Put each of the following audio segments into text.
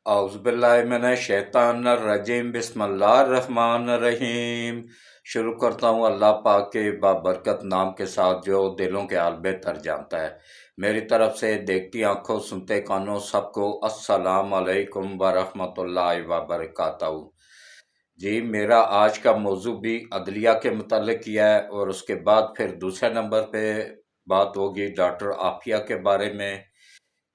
اعوذ باللہ من الشیطان الرجیم بسم اللہ الرحمن الرحیم۔ شروع کرتا ہوں اللہ پاک کے بابرکت نام کے ساتھ جو دلوں کے حال بہتر جانتا ہے۔ میری طرف سے دیکھتی آنکھوں سنتے کانوں سب کو السلام علیکم ورحمۃ اللہ وبرکاتہ۔ جی میرا آج کا موضوع بھی عدلیہ کے متعلق کیا ہے، اور اس کے بعد پھر دوسرے نمبر پہ بات ہوگی ڈاکٹر عافیہ کے بارے میں،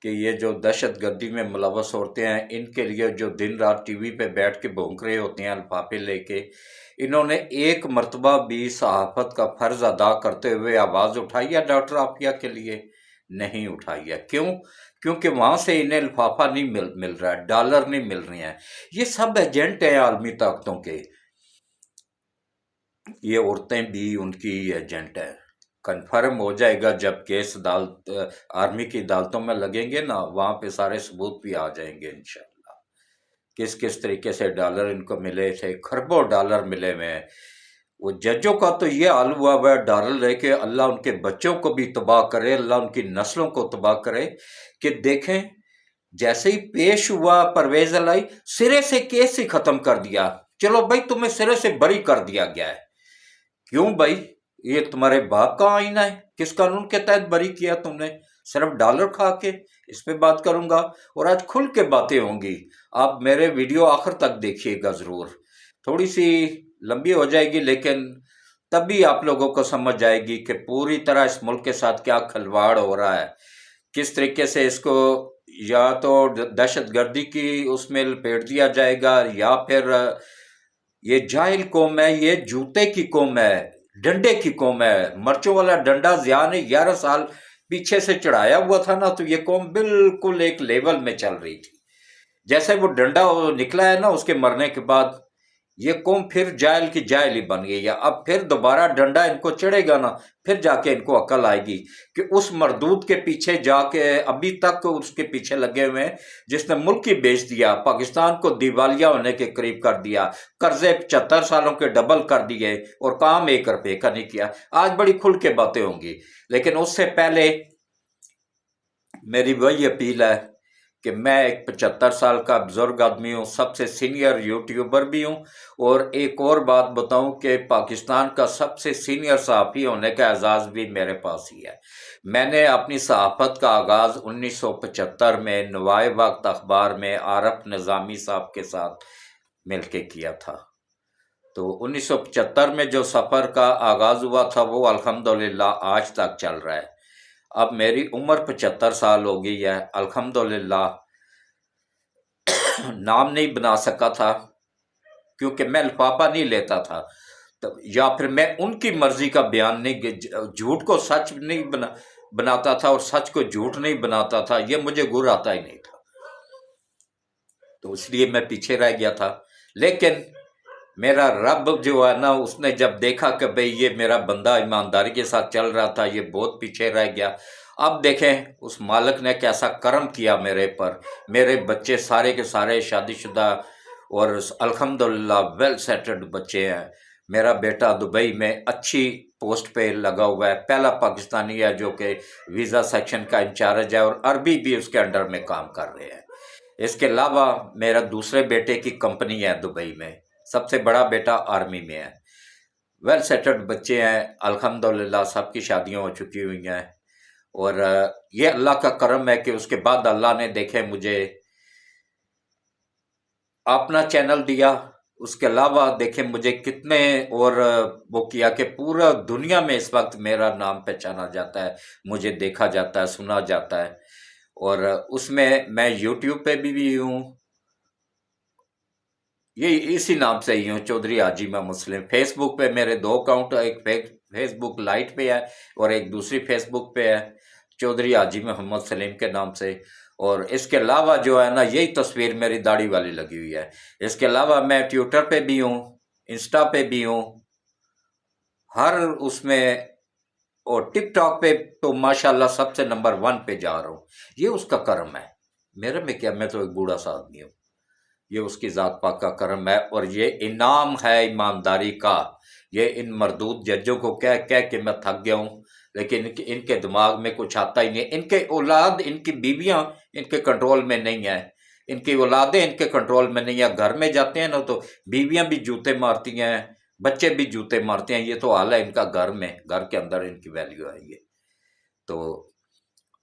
کہ یہ جو دہشت گردی میں ملوث عورتیں ہیں، ان کے لیے جو دن رات ٹی وی پہ بیٹھ کے بھونک رہے ہوتے ہیں لفافے لے کے، انہوں نے ایک مرتبہ بھی صحافت کا فرض ادا کرتے ہوئے آواز اٹھائی ہے ڈاکٹر عافیہ کے لیے؟ نہیں اٹھائی ہے۔ کیوں؟ کیونکہ وہاں سے انہیں لفافہ نہیں مل رہا ہے، ڈالر نہیں مل رہے ہیں۔ یہ سب ایجنٹ ہیں عالمی طاقتوں کے، یہ عورتیں بھی ان کی ایجنٹ ہیں۔ کنفرم ہو جائے گا جب کیس آرمی کی عدالتوں میں لگیں گے نا، وہاں پہ سارے ثبوت بھی آ جائیں گے انشاءاللہ، کس طریقے سے ڈالر ان کو ملے تھے، خربوں ڈالر ملے ہوئے ہیں۔ وہ ججوں کا تو یہ حال ہوا ہے ڈالر لے کے، اللہ ان کے بچوں کو بھی تباہ کرے، اللہ ان کی نسلوں کو تباہ کرے۔ کہ دیکھیں جیسے ہی پیش ہوا پرویز الہی، سرے سے کیس ہی ختم کر دیا، چلو بھائی تمہیں سرے سے بری کر دیا گیا ہے۔ کیوں بھائی؟ یہ تمہارے باپ کا آئینہ ہے، کس قانون کے تحت بری کیا تم نے؟ صرف ڈالر کھا کے؟ اس پہ بات کروں گا، اور آج کھل کے باتیں ہوں گی۔ آپ میرے ویڈیو آخر تک دیکھیے گا ضرور، تھوڑی سی لمبی ہو جائے گی لیکن تب بھی آپ لوگوں کو سمجھ جائے گی کہ پوری طرح اس ملک کے ساتھ کیا کھلواڑ ہو رہا ہے، کس طریقے سے اس کو یا تو دہشت گردی کی اس میں لپیٹ دیا جائے گا، یا پھر یہ جاہل قوم ہے، یہ جوتے کی قوم ہے، ڈنڈے کی قوم ہے۔ مرچوں والا ڈنڈا ضیاء نے 11 سال پیچھے سے چڑھایا ہوا تھا نا، تو یہ قوم بالکل ایک لیول میں چل رہی تھی۔ جیسے وہ ڈنڈا نکلا ہے نا اس کے مرنے کے بعد، یہ قوم پھر جاہل کی جاہل ہی بن گئی ہے۔ اب پھر دوبارہ ڈنڈا ان کو چڑھے گا نا، پھر جا کے ان کو عقل آئے گی کہ اس مردود کے پیچھے جا کے ابھی تک اس کے پیچھے لگے ہوئے ہیں جس نے ملک ہی بیچ دیا، پاکستان کو دیوالیہ ہونے کے قریب کر دیا، قرضے 75 سالوں کے ڈبل کر دیے، اور کام 1 روپے کا نہیں کیا۔ آج بڑی کھل کے باتیں ہوں گی، لیکن اس سے پہلے میری وہی اپیل ہے کہ میں ایک 75 سال کا بزرگ آدمی ہوں، سب سے سینئر یوٹیوبر بھی ہوں، اور ایک اور بات بتاؤں کہ پاکستان کا سب سے سینئر صحافی ہونے کا اعزاز بھی میرے پاس ہی ہے۔ میں نے اپنی صحافت کا آغاز 1975 میں نوائے وقت اخبار میں عارف نظامی صاحب کے ساتھ مل کے کیا تھا۔ تو 1975 میں جو سفر کا آغاز ہوا تھا وہ الحمدللہ آج تک چل رہا ہے۔ اب میری عمر 75 سال ہو گئی ہے، الحمدللہ نام نہیں بنا سکا تھا کیونکہ میں لفافہ نہیں لیتا تھا، یا پھر میں ان کی مرضی کا بیان نہیں، جھوٹ کو سچ نہیں بناتا تھا اور سچ کو جھوٹ نہیں بناتا تھا، یہ مجھے گر آتا ہی نہیں تھا، تو اس لیے میں پیچھے رہ گیا تھا۔ لیکن میرا رب جو ہے نا، اس نے جب دیکھا کہ بھئی یہ میرا بندہ ایمانداری کے ساتھ چل رہا تھا، یہ بہت پیچھے رہ گیا، اب دیکھیں اس مالک نے کیسا کرم کیا میرے پر۔ میرے بچے سارے کے سارے شادی شدہ اور الحمدللہ ویل سیٹلڈ بچے ہیں۔ میرا بیٹا دبئی میں اچھی پوسٹ پہ لگا ہوا ہے، پہلا پاکستانی ہے جو کہ ویزا سیکشن کا انچارج ہے، اور عربی بھی اس کے انڈر میں کام کر رہے ہیں۔ اس کے علاوہ میرا دوسرے بیٹے کی کمپنی ہے دبئی میں، سب سے بڑا بیٹا آرمی میں ہے۔ ویل سیٹلڈ بچے ہیں الحمدللہ، سب کی شادیاں ہو چکی ہوئی ہیں، اور یہ اللہ کا کرم ہے کہ اس کے بعد اللہ نے دیکھے مجھے اپنا چینل دیا، اس کے علاوہ دیکھیں مجھے کتنے اور وہ کیا کہ پورا دنیا میں اس وقت میرا نام پہچانا جاتا ہے، مجھے دیکھا جاتا ہے، سنا جاتا ہے، اور اس میں یوٹیوب پہ بھی ہوں، یہ اسی نام سے ہی ہوں، چودھری حاجی میں مسلم۔ فیس بک پہ میرے 2 اکاؤنٹ، ایک فیس بک لائٹ پہ ہے اور ایک دوسری فیس بک پہ ہے چودھری حاجی محمد سلیم کے نام سے۔ اور اس کے علاوہ جو ہے نا، یہی تصویر میری داڑھی والی لگی ہوئی ہے۔ اس کے علاوہ میں ٹویٹر پہ بھی ہوں، انسٹا پہ بھی ہوں، ہر اس میں، اور ٹک ٹاک پہ تو ماشاءاللہ سب سے نمبر 1 پہ جا رہا ہوں۔ یہ اس کا کرم ہے، میرے میں کیا، میں تو ایک بوڑھا سا آدمی ہوں، یہ اس کی ذات پاک کا کرم ہے، اور یہ انعام ہے ایمانداری کا۔ یہ ان مردود ججوں کو کہہ کے میں تھک گیا ہوں، لیکن ان کے دماغ میں کچھ آتا ہی نہیں، ان کے اولاد، ان کی بیویاں ان کے کنٹرول میں نہیں ہیں، इनकी औलादें इनके कंट्रोल में नहीं है। घर में जाते हैं ना तो बीवियां भी जूते मारती हैं, बच्चे भी जूते मारते हैं। ये तो हाल है इनका घर में, घर के अंदर इनकी वैल्यू है ये। तो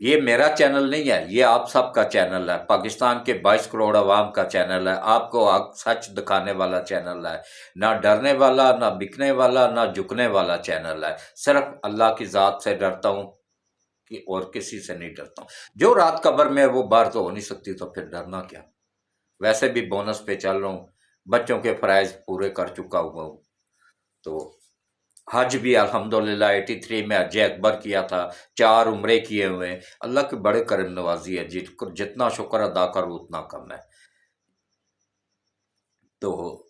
ये मेरा चैनल नहीं है, ये आप सबका चैनल है, पाकिस्तान के 22 करोड़ अवाम का चैनल है। आपको सच दिखाने वाला चैनल है, ना डरने वाला, ना बिकने वाला, ना झुकने वाला चैनल है। सिर्फ अल्लाह की ज़ात से डरता हूँ कि और किसी से नहीं डरता हूँ। जो रात कब्र में है वो बाहर तो हो नहीं सकती, तो फिर डरना क्या। वैसे भी बोनस पे चल रहा हूँ, बच्चों के फ़राइज़ पूरे कर चुका हुआ हूँ। तो हज भी अल्हम्दुलिल्लाह 83 में हज अकबर किया था, 4 उम्रे किए हुए हैं। अल्लाह की बड़े करम नवाजी है, जितना शुक्र अदा करूँ उतना कम है। तो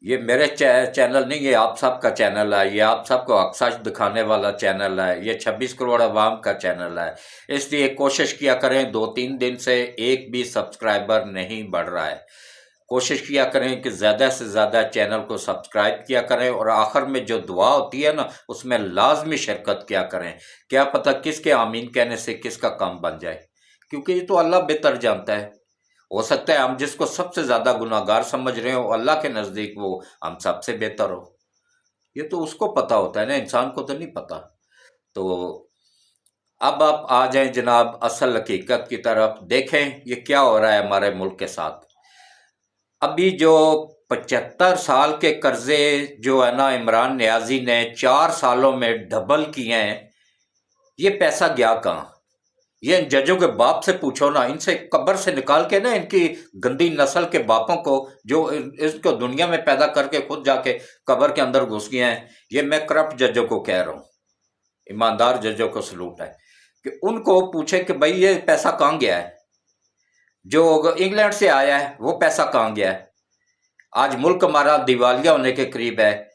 ये मेरे चैनल नहीं, ये आप सबका चैनल है, ये आप सबको हक सच दिखाने वाला चैनल है, ये 26 करोड़ अवाम का चैनल है। इसलिए कोशिश किया करें, 2-3 दिन से एक भी सब्सक्राइबर नहीं बढ़ रहा है। कोशिश किया करें कि ज़्यादा से ज़्यादा चैनल को सब्सक्राइब किया करें, और आखिर में जो दुआ होती है ना उसमें लाजमी शिरकत किया करें। क्या पता किसके आमीन कहने से किसका काम बन जाए, क्योंकि ये तो अल्लाह बेहतर जानता है। हो सकता है हम जिसको सबसे ज़्यादा गुनाहगार समझ रहे हो, अल्लाह के नज़दीक वो हम सबसे बेहतर हो। ये तो उसको पता होता है ना, इंसान को तो नहीं पता। तो अब आप आ जाएं जनाब असल हकीकत की तरफ, देखें ये क्या हो रहा है हमारे मुल्क के साथ। अभी जो 75 साल के कर्जे जो है ना इमरान नियाजी ने 4 सालों में डबल किए हैं, ये पैसा गया कहाँ। ये इन जजों के बाप से पूछो ना, इनसे कब्र से निकाल के ना इनकी गंदी नस्ल के बापों को, जो इसको दुनिया में पैदा करके खुद जाके कब्र के अंदर घुस गए हैं। ये मैं करप्ट जजों को कह रहा हूँ, ईमानदार जजों को सलूट है कि उनको पूछे कि भाई ये पैसा कहाँ गया है, जो इंग्लैंड से आया है वो पैसा कहाँ गया है। आज मुल्क हमारा दिवालिया होने के करीब है।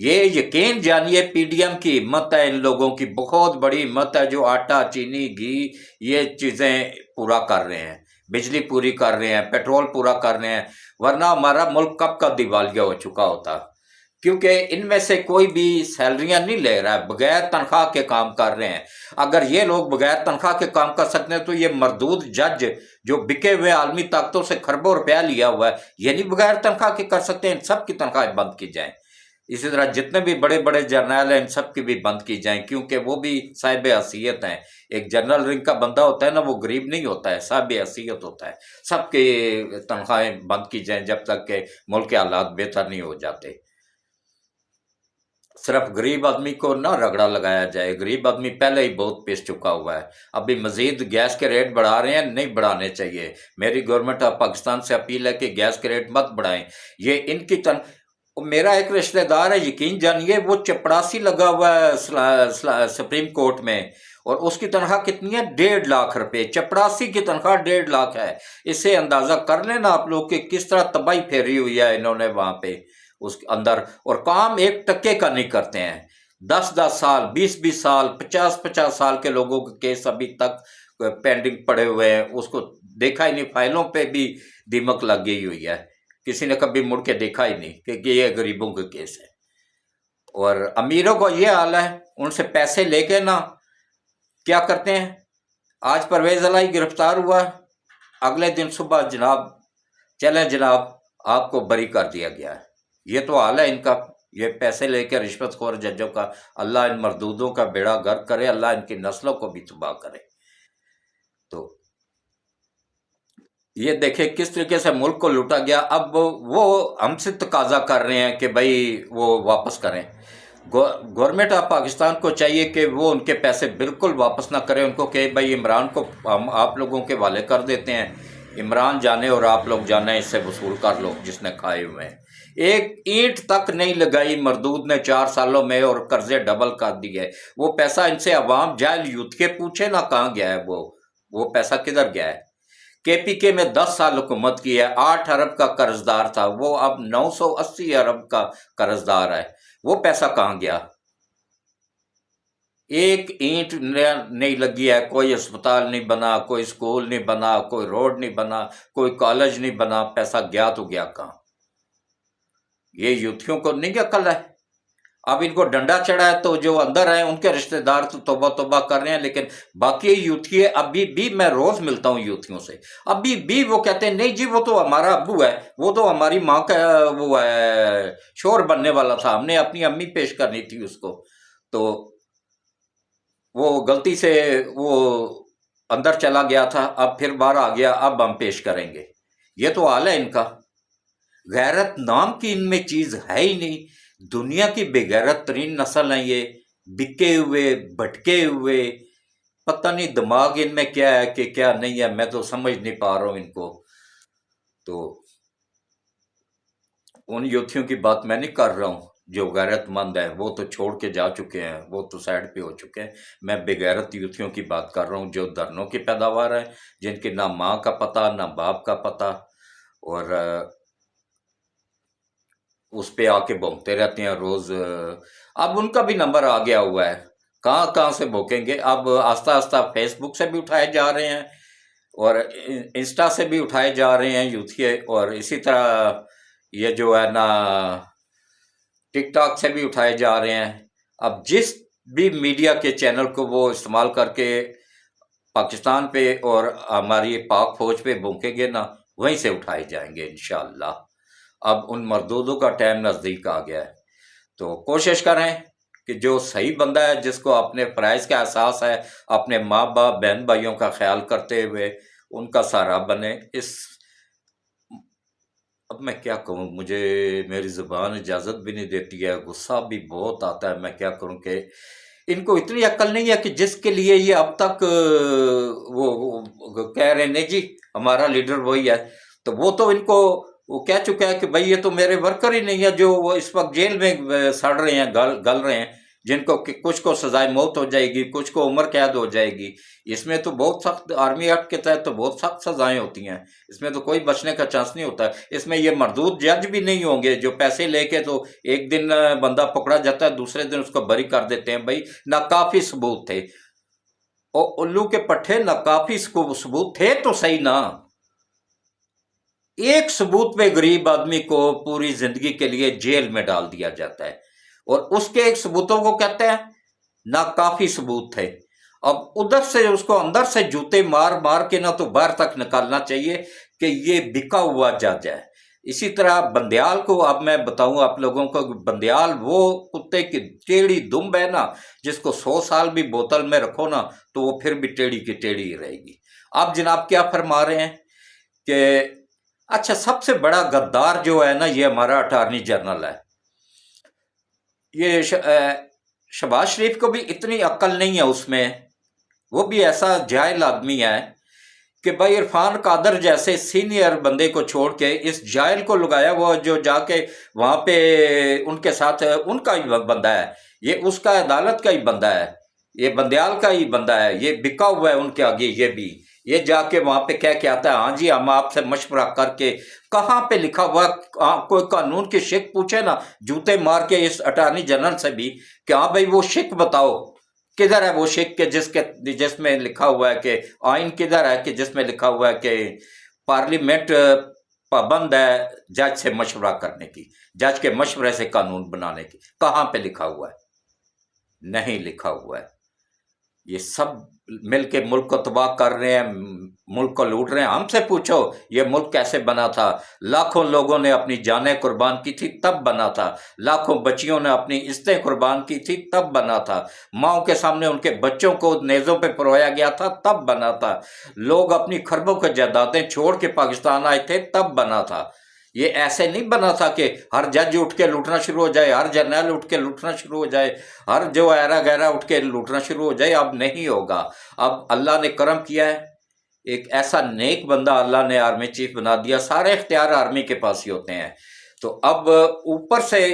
ये यकीन जानिए पीडीएम की हिम्मत है, इन लोगों की बहुत बड़ी हिम्मत है, जो आटा चीनी घी ये चीज़ें पूरा कर रहे हैं, बिजली पूरी कर रहे हैं, पेट्रोल पूरा कर रहे हैं। वरना हमारा मुल्क कब का दिवालिया हो चुका होता, क्योंकि इनमें से कोई भी सैलरियां नहीं ले रहा है, बगैर तनख्वाह के काम कर रहे हैं। अगर ये लोग बगैर तनख्वाह के काम कर सकते हैं तो ये मरदूद जज जो बिके हुए आलमी ताकतों से खरबों रुपया लिया हुआ है, ये नहीं बगैर तनख्वाह के कर सकते हैं। इन सब की तनख्वाहें बंद की जाएं। इसी तरह जितने भी बड़े बड़े जर्नल हैं इन सब की भी बंद की जाएं, क्योंकि वो भी साहिब हैसियत हैं। एक जनरल रैंक का बंदा होता है ना, वो गरीब नहीं होता है, साहिब हैसियत होता है। सबकी तनख्वाहें बंद की जाएं जब तक के मुल्क के हालात बेहतर नहीं हो जाते। सिर्फ गरीब आदमी को ना रगड़ा लगाया जाए, गरीब आदमी पहले ही बहुत पिस चुका हुआ है। अभी मजीद गैस के रेट बढ़ा रहे हैं, नहीं बढ़ाने चाहिए। मेरी गवर्नमेंट ऑफ पाकिस्तान से अपील है कि गैस के रेट मत बढ़ाएं। ये इनकी मेरा एक रिश्तेदार है, यकीन जानिए वो चपड़ासी लगा हुआ है सुप्रीम कोर्ट में, और उसकी तनख्वाह कितनी है, 1.5 लाख रुपए। चपड़ासी की तनख्वाह 1.5 लाख है। इससे अंदाजा कर लेना आप लोग कि किस तरह तबाही फेरी हुई है इन्होंने वहां पे उस अंदर। और काम 1 टक्के का नहीं करते हैं। 10-10 साल, 20-20 साल, 50-50 साल के लोगों के केस अभी तक पेंडिंग पड़े हुए हैं, उसको देखा ही नहीं। फाइलों पे भी दीमक लग गई हुई है, किसी ने कभी मुड़ के देखा ही नहीं कि ये गरीबों के केस है। और अमीरों को ये हाल है, उनसे पैसे लेके ना क्या करते हैं। आज परवेज अलाई गिरफ्तार हुआ, अगले दिन सुबह जनाब चले जनाब आपको बरी कर दिया गया है। ये तो हाल है इनका। ये पैसे लेकर रिश्वतखोर जजों का, अल्लाह इन मरदूदों का बेड़ा गर्क करे, अल्लाह इनकी नस्लों को भी तबाह करे। तो ये देखे किस तरीके से मुल्क को लूटा गया। अब वो हमसे तकाजा कर रहे हैं कि भाई वो वापस करें। गवर्नमेंट ऑफ पाकिस्तान को चाहिए कि वो उनके पैसे बिल्कुल वापस ना करें। उनको कहे भाई इमरान को हम आप लोगों के वाले कर देते हैं, इमरान जाने और आप लोग जाने, इससे वसूल कर लो जिसने खाए हुए हैं। एक ईंट तक नहीं लगाई मरदूद ने 4 सालों में, और कर्जे डबल कर दिए। वो पैसा इनसे अवाम जाहिल यूथ के पूछे ना कहाँ गया है, वो पैसा किधर गया है। केपीके में 10 साल हुकूमत की है, 8 अरब का कर्जदार था, वो अब 980 अरब का कर्जदार है। वो पैसा कहाँ गया। एक ईंट नहीं लगी है, कोई अस्पताल नहीं बना, कोई स्कूल नहीं बना, कोई रोड नहीं बना, कोई कॉलेज नहीं बना। पैसा गया तो गया कहाँ। ये यूथियों को नहीं अकल है। अब इनको डंडा चढ़ा है तो जो अंदर हैं उनके रिश्तेदार तो तौबा तौबा कर रहे हैं, लेकिन बाकी यूथी अभी भी, मैं रोज मिलता हूँ यूथियों से, अभी भी वो कहते हैं नहीं जी वो तो हमारा अब्बू है, वो तो हमारी माँ का वो है, शोर बनने वाला था, हमने अपनी अम्मी पेश करनी थी उसको, तो वो गलती से वो अंदर चला गया था, अब फिर बाहर आ गया, अब हम पेश करेंगे। ये तो हाल है इनका। गैरत नाम की इनमें चीज है ही नहीं। दुनिया की बेगैरत तरीन नस्ल है ये, बिके हुए भटके हुए, पता नहीं दिमाग इनमें क्या है कि क्या नहीं है, मैं तो समझ नहीं पा रहा हूं इनको। तो उन युवतियों की बात मैं नहीं कर रहा हूँ जो गैरतमंद है, वो तो छोड़ के जा चुके हैं, वो तो साइड पे हो चुके हैं। मैं बेगैरत युवतियों की बात कर रहा हूँ जो धरनों की पैदावार है, जिनकी ना माँ का पता ना बाप का पता, और उस पे आके भौंकते रहते हैं रोज। अब उनका भी नंबर आ गया हुआ है, कहाँ कहाँ से भौंकेंगे। अब आस्ता आस्ता फेसबुक से भी उठाए जा रहे हैं और इंस्टा से भी उठाए जा रहे हैं यूथिए, और इसी तरह ये जो है ना टिकटॉक से भी उठाए जा रहे हैं। अब जिस भी मीडिया के चैनल को वो इस्तेमाल करके पाकिस्तान पे और हमारी पाक फौज पे भूकेंगे ना, वहीं से उठाए जाएंगे इंशाअल्लाह। अब उन मरदूदों का टाइम नज़दीक आ गया है, तो कोशिश करें कि जो सही बंदा है, जिसको अपने प्राइस का एहसास है, अपने माँ बाप बहन भाइयों का ख्याल करते हुए उनका सहारा बने। इस अब मैं क्या कहूँ, मुझे मेरी ज़ुबान इजाज़त भी नहीं देती है, गुस्सा भी बहुत आता है। मैं क्या करूँ कि इनको इतनी अक्ल नहीं है कि जिसके लिए ये अब तक वो कह रहे हैं नहीं जी हमारा लीडर वही है, तो वो तो इनको वो कह चुका है कि भाई ये तो मेरे वर्कर ही नहीं है जो वो इस वक्त जेल में सड़ रहे हैं, गल रहे हैं, जिनको कि कुछ को सजाए मौत हो जाएगी, कुछ को उम्र कैद हो जाएगी। इसमें तो बहुत सख्त आर्मी एक्ट के तहत तो बहुत सख्त सजाएं होती हैं, इसमें तो कोई बचने का चांस नहीं होता। इसमें ये मरदूद जज भी नहीं होंगे जो पैसे लेके तो एक दिन बंदा पकड़ा जाता है, दूसरे दिन उसको बरी कर देते हैं। भाई ना काफी सबूत थे, और उल्लू के पट्टे ना काफी सबूत थे तो सही ना, एक सबूत पे गरीब आदमी को पूरी जिंदगी के लिए जेल में डाल दिया जाता है, और उसके एक सबूतों को कहते हैं ना काफी सबूत थे। अब उधर से उसको अंदर से जूते मार मार के ना तो बाहर तक निकालना चाहिए कि ये बिका हुआ जज है। इसी तरह बंदयाल को अब मैं बताऊं आप लोगों को, बंदयाल वो कुत्ते की टेढ़ी दुम्ब है ना, जिसको 100 साल भी बोतल में रखो ना तो वो फिर भी टेढ़ी की टेढ़ी ही रहेगी। आप जनाब क्या फरमा रहे हैं कि अच्छा सबसे बड़ा गद्दार जो है ना ये हमारा अटॉर्नी जनरल है। ये शहबाज शरीफ को भी इतनी अक्ल नहीं है उसमें, वो भी ऐसा जाहिल आदमी है कि भाई इरफान कादर जैसे सीनियर बंदे को छोड़ के इस जाहिल को लगाया, वो जो जाके वहां पे उनके साथ उनका ही बंदा है, ये उसका अदालत का ही बंदा है, ये बंदयाल का ही बंदा है, ये बिका हुआ है उनके आगे। ये जाके वहां पे कह के आता है हाँ जी हम आपसे मशवरा करके, कहाँ पे लिखा हुआ, कोई कानून की शिक पूछे ना जूते मार के इस अटॉर्नी जनरल से भी कि हाँ भाई वो शिक बताओ, किधर है वो शिक के जिसमें लिखा हुआ है कि आइन किधर है कि जिसमें लिखा हुआ है कि पार्लियामेंट पाबंद है जज से मशवरा करने की, जज के मशवरे से कानून बनाने की, कहाँ पे लिखा हुआ है? नहीं लिखा हुआ है। ये सब मिलके मुल्क को तबाह कर रहे हैं, मुल्क को लूट रहे हैं। हमसे पूछो ये मुल्क कैसे बना था? लाखों लोगों ने अपनी जानें कुर्बान की थी तब बना था, लाखों बच्चियों ने अपनी इज्जतें कुर्बान की थी तब बना था, माओ के सामने उनके बच्चों को नेज़ों पे परोया गया था तब बना था, लोग अपनी खरबों की जायदादें छोड़ के पाकिस्तान आए थे तब बना था। ये ऐसे नहीं बना था कि हर जज उठ के लूटना शुरू हो जाए, हर जर्नल उठ के लूटना शुरू हो जाए, हर जो ऐरा गैरा उठ के लूटना शुरू हो जाए। अब नहीं होगा। अब अल्लाह ने करम किया है, एक ऐसा नेक बंदा अल्लाह ने आर्मी चीफ बना दिया, सारे इख्तियार आर्मी के पास ही होते हैं। तो अब ऊपर से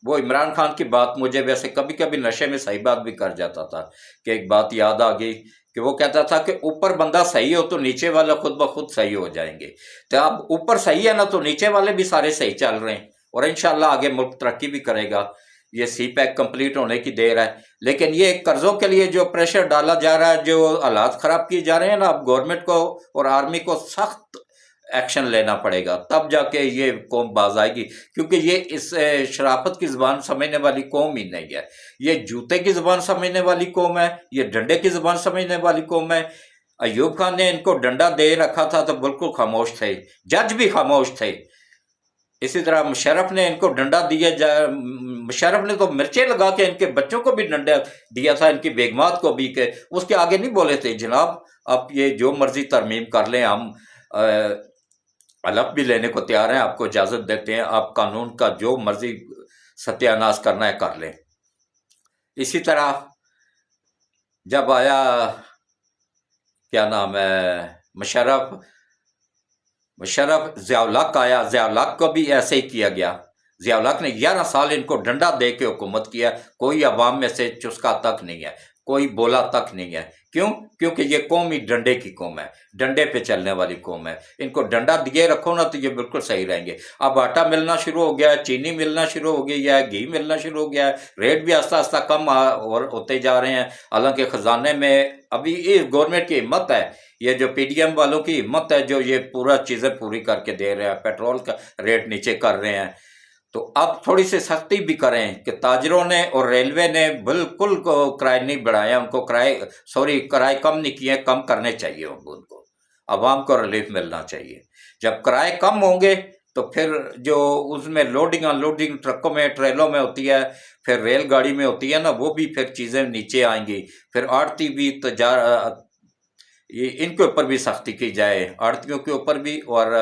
वो इमरान खान की बात मुझे वैसे कभी कभी नशे में सही बात भी कर जाता था कि एक बात याद आ गई कि वो कहता था कि ऊपर बंदा सही हो तो नीचे वाले खुद ब खुद सही हो जाएंगे। तो अब ऊपर सही है ना तो नीचे वाले भी सारे सही चल रहे हैं, और इंशाल्लाह आगे मुल्क तरक्की भी करेगा। ये सी पैक कंप्लीट होने की देर है, लेकिन ये कर्जों के लिए जो प्रेशर डाला जा रहा है, जो हालात खराब किए जा रहे हैं ना, अब गवर्नमेंट को और आर्मी को सख्त एक्शन लेना पड़ेगा, तब जाके ये कौम बाज आएगी। क्योंकि ये इस शराफत की ज़बान समझने वाली कौम ही नहीं है। ये जूते की ज़बान समझने वाली कौम है, ये डंडे की ज़बान समझने वाली कौम है। अयूब खान ने इनको डंडा दे रखा था तो बिल्कुल खामोश थे, जज भी खामोश थे। इसी तरह मुशर्रफ ने इनको डंडा दिया, मुशर्रफ ने तो मिर्चें लगा के इनके बच्चों को भी डंडा दिया था, इनकी बेगमात को भी, के उसके आगे नहीं बोले थे जनाब आप ये जो मर्जी तरमीम कर लें, हम हलफ भी लेने को तैयार हैं, आपको इजाज़त देते हैं, आप कानून का जो मर्जी सत्यानाश करना है कर लें। इसी तरह जब आया क्या नाम है मुशर्रफ ज़ियाउल हक आया, ज़ियाउल हक को भी ऐसे ही किया गया। ज़ियाउल हक ने 11 साल इनको डंडा दे के हुकूमत किया, कोई अवाम में से चुस्का तक नहीं है, कोई बोला तक नहीं है। क्यों? क्योंकि ये कौम ही डंडे की कौम है, डंडे पे चलने वाली कौम है। इनको डंडा दिए रखो ना तो ये बिल्कुल सही रहेंगे। अब आटा मिलना शुरू हो गया है, चीनी मिलना शुरू हो गई है, घी मिलना शुरू हो गया है, रेट भी आस्ता आस्ता कम और होते जा रहे हैं। हालांकि खजाने में अभी इस गवर्नमेंट की हिम्मत है, ये जो पीडीएम वालों की हिम्मत है जो ये पूरा चीज़ें पूरी करके दे रहे हैं, पेट्रोल का रेट नीचे कर रहे हैं, तो अब थोड़ी सी सख्ती भी करें कि ताजरों ने और रेलवे ने बिल्कुल को किराए नहीं बढ़ाया, उनको किराए कम नहीं किए, कम करने चाहिए उनको, आवाम को रिलीफ मिलना चाहिए। जब किराए कम होंगे तो फिर जो उसमें लोडिंग अनलोडिंग ट्रकों में ट्रेलों में होती है, फिर रेलगाड़ी में होती है ना, वो भी फिर चीज़ें नीचे आएंगी। फिर आड़ती भी इनके ऊपर भी सख्ती की जाए, आड़तियों के ऊपर भी और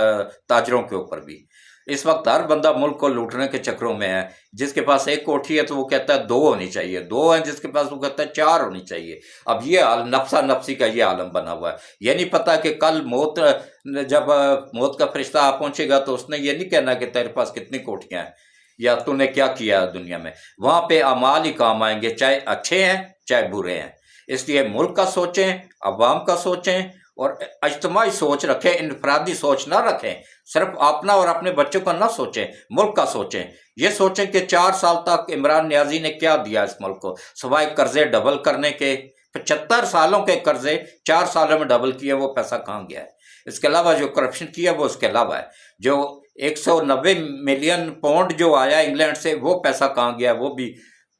ताजरों के ऊपर भी। इस वक्त हर बंदा मुल्क को लूटने के चक्रों में है। जिसके पास एक कोठी है तो वो कहता है 2 होनी चाहिए, 2 है जिसके पास वो कहता है 4 होनी चाहिए। अब ये नफसा नफसी का ये आलम बना हुआ है। ये नहीं पता कि कल जब मौत का फरिश्ता आ पहुंचेगा तो उसने ये नहीं कहना कि तेरे पास कितनी कोठियां हैं या तूने क्या किया दुनिया में। वहां पे अमाल ही काम आएंगे, चाहे अच्छे हैं चाहे बुरे हैं। इसलिए मुल्क का सोचें, अवाम का सोचें और इज्तिमाई सोच रखें, इनफरादी सोच ना रखें। सिर्फ अपना और अपने बच्चों का ना सोचें, मुल्क का सोचें। ये सोचें कि 4 साल तक इमरान नियाजी ने क्या दिया इस मुल्क को, सिवाय कर्जे डबल करने के। 75 सालों के कर्जे 4 सालों में डबल किए, वो पैसा कहाँ गया है? इसके अलावा जो करप्शन किया वो उसके अलावा है। जो 190 मिलियन पाउंड जो आया इंग्लैंड से, वो पैसा कहाँ गया, वो भी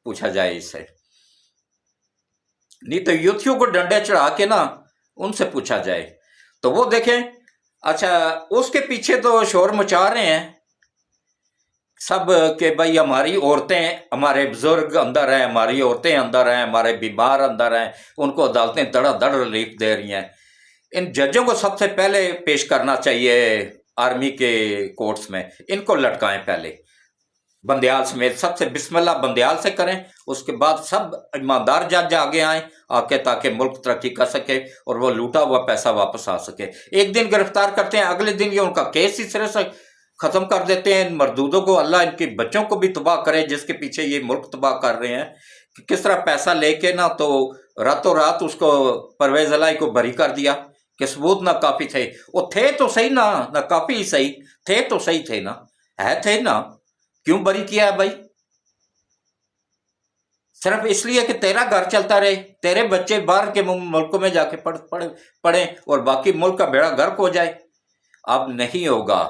पूछा जाए इससे। नहीं तो यूथियों को डंडे चढ़ा के ना उनसे पूछा जाए तो वो देखें। अच्छा, उसके पीछे तो शोर मचा रहे हैं सब कि भाई हमारी औरतें, हमारे बुजुर्ग अंदर हैं, हमारी औरतें अंदर हैं, हमारे बीमार अंदर हैं, उनको अदालतें धड़ाधड़ रिलीफ दे रही हैं। इन जजों को सबसे पहले पेश करना चाहिए आर्मी के कोर्ट्स में, इनको लटकाएं पहले बंदयाल समेत, सबसे बिस्मिल्लाह बंदयाल से करें, उसके बाद सब ईमानदार जज आगे आए आके, ताकि मुल्क तरक्की कर सके और वो लूटा हुआ पैसा वापस आ सके। एक दिन गिरफ्तार करते हैं, अगले दिन ये उनका केस ही सिरे से खत्म कर देते हैं। इन मरदूदों को अल्लाह इनके बच्चों को भी तबाह करे जिसके पीछे ये मुल्क तबाह कर रहे हैं। कि किस तरह पैसा लेके ना तो रातों रात उसको परवेज अलाई को बरी कर दिया कि सबूत ना काफी थे। वो थे तो सही ना काफी ही सही थे, तो सही थे ना, है थे ना, क्यों बरी किया है भाई? सिर्फ इसलिए कि तेरा घर चलता रहे, तेरे बच्चे बाहर के मुल्कों में जाके पढ़े और बाकी मुल्क का बेड़ा गर्क हो जाए। अब नहीं होगा।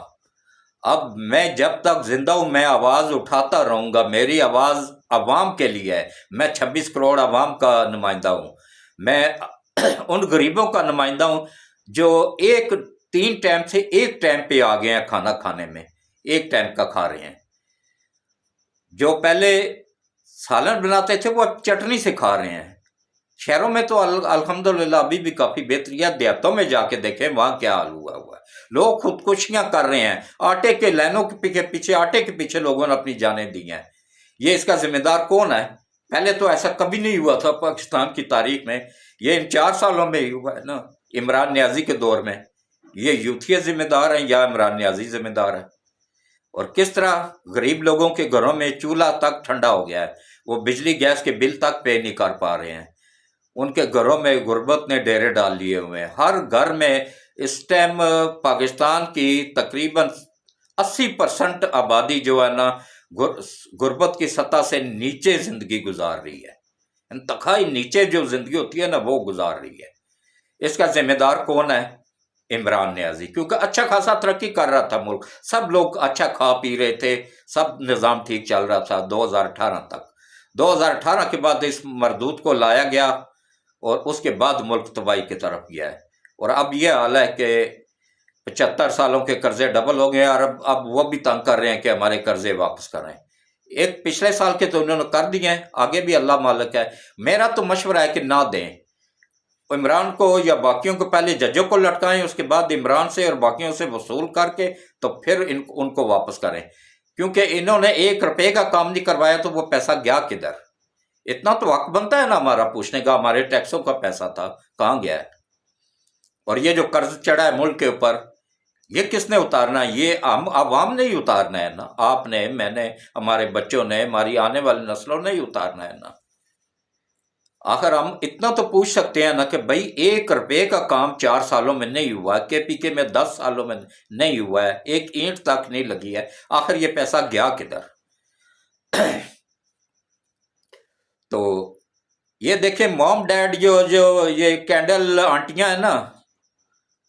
अब मैं जब तक जिंदा हूं मैं आवाज उठाता रहूंगा। मेरी आवाज अवाम के लिए है। मैं 26 करोड़ अवाम का नुमाइंदा हूं। मैं उन गरीबों का नुमाइंदा हूं जो 3 टाइम से 1 टाइम पे आ गए हैं खाना खाने में, 1 टाइम का खा रहे हैं। जो पहले सालन बनाते थे वो अब चटनी से खा रहे हैं। शहरों में तो अल्हम्दुलिल्लाह अभी भी काफी बेहतरिया, देहातों में जाके देखें वहां क्या हाल हुआ है। लोग खुदकुशियां कर रहे हैं, आटे के लाइनों के पीछे आटे के पीछे लोगों ने अपनी जानें दी हैं। ये इसका जिम्मेदार कौन है? पहले तो ऐसा कभी नहीं हुआ था पाकिस्तान की तारीख में, ये इन 4 सालों में ही हुआ है ना, इमरान नियाजी के दौर में। ये यूथिया जिम्मेदार हैं या इमरान नियाजी जिम्मेदार है? और किस तरह गरीब लोगों के घरों में चूल्हा तक ठंडा हो गया है, वो बिजली गैस के बिल तक पे नहीं कर पा रहे हैं। उनके घरों में गुर्बत ने डेरे डाल लिए हुए हैं। हर घर में इस टाइम पाकिस्तान की तकरीबन 80% आबादी जो है ना गुर्बत की सतह से नीचे जिंदगी गुजार रही है। इंतहाई नीचे जो जिंदगी होती है ना वो गुजार रही है। इसका जिम्मेदार कौन है? इमरान न्याजी, क्योंकि अच्छा खासा तरक्की कर रहा था मुल्क, सब लोग अच्छा खा पी रहे थे, सब निज़ाम ठीक चल रहा था 2018 तक। 2018 के बाद इस मरदूत को लाया गया और उसके बाद मुल्क तबाही की तरफ गया है। और अब यह हाल है कि 75 सालों के कर्जे डबल हो गए और अब वो भी तंग कर रहे हैं कि हमारे कर्जे वापस करें। एक पिछले साल के तो उन्होंने कर दिए हैं, आगे भी अल्लाह मालिक है। मेरा तो मशवरा है कि ना दें इमरान को, या बाकियों को पहले जजों को लटकाएं, उसके बाद इमरान से और बाकियों से वसूल करके तो फिर उनको वापस करें, क्योंकि इन्होंने 1 रुपए का काम नहीं करवाया तो वो पैसा गया किधर? इतना तो हक बनता है ना हमारा पूछने का, हमारे टैक्सों का पैसा था कहाँ गया है? और ये जो कर्ज चढ़ा है मुल्क के ऊपर, ये किसने उतारना है? ये हम आवाम ने ही उतारना है ना, आपने, मैंने, हमारे बच्चों ने, हमारी आने वाली नस्लों ने ही उतारना है ना। आखिर हम इतना तो पूछ सकते हैं ना कि भाई 1 रुपए का काम 4 सालों में नहीं हुआ, केपीके में 10 सालों में नहीं हुआ है, एक ईंट तक नहीं लगी है, आखिर ये पैसा गया किधर? तो ये देखें मॉम डैड, जो जो ये कैंडल आंटियां हैं ना,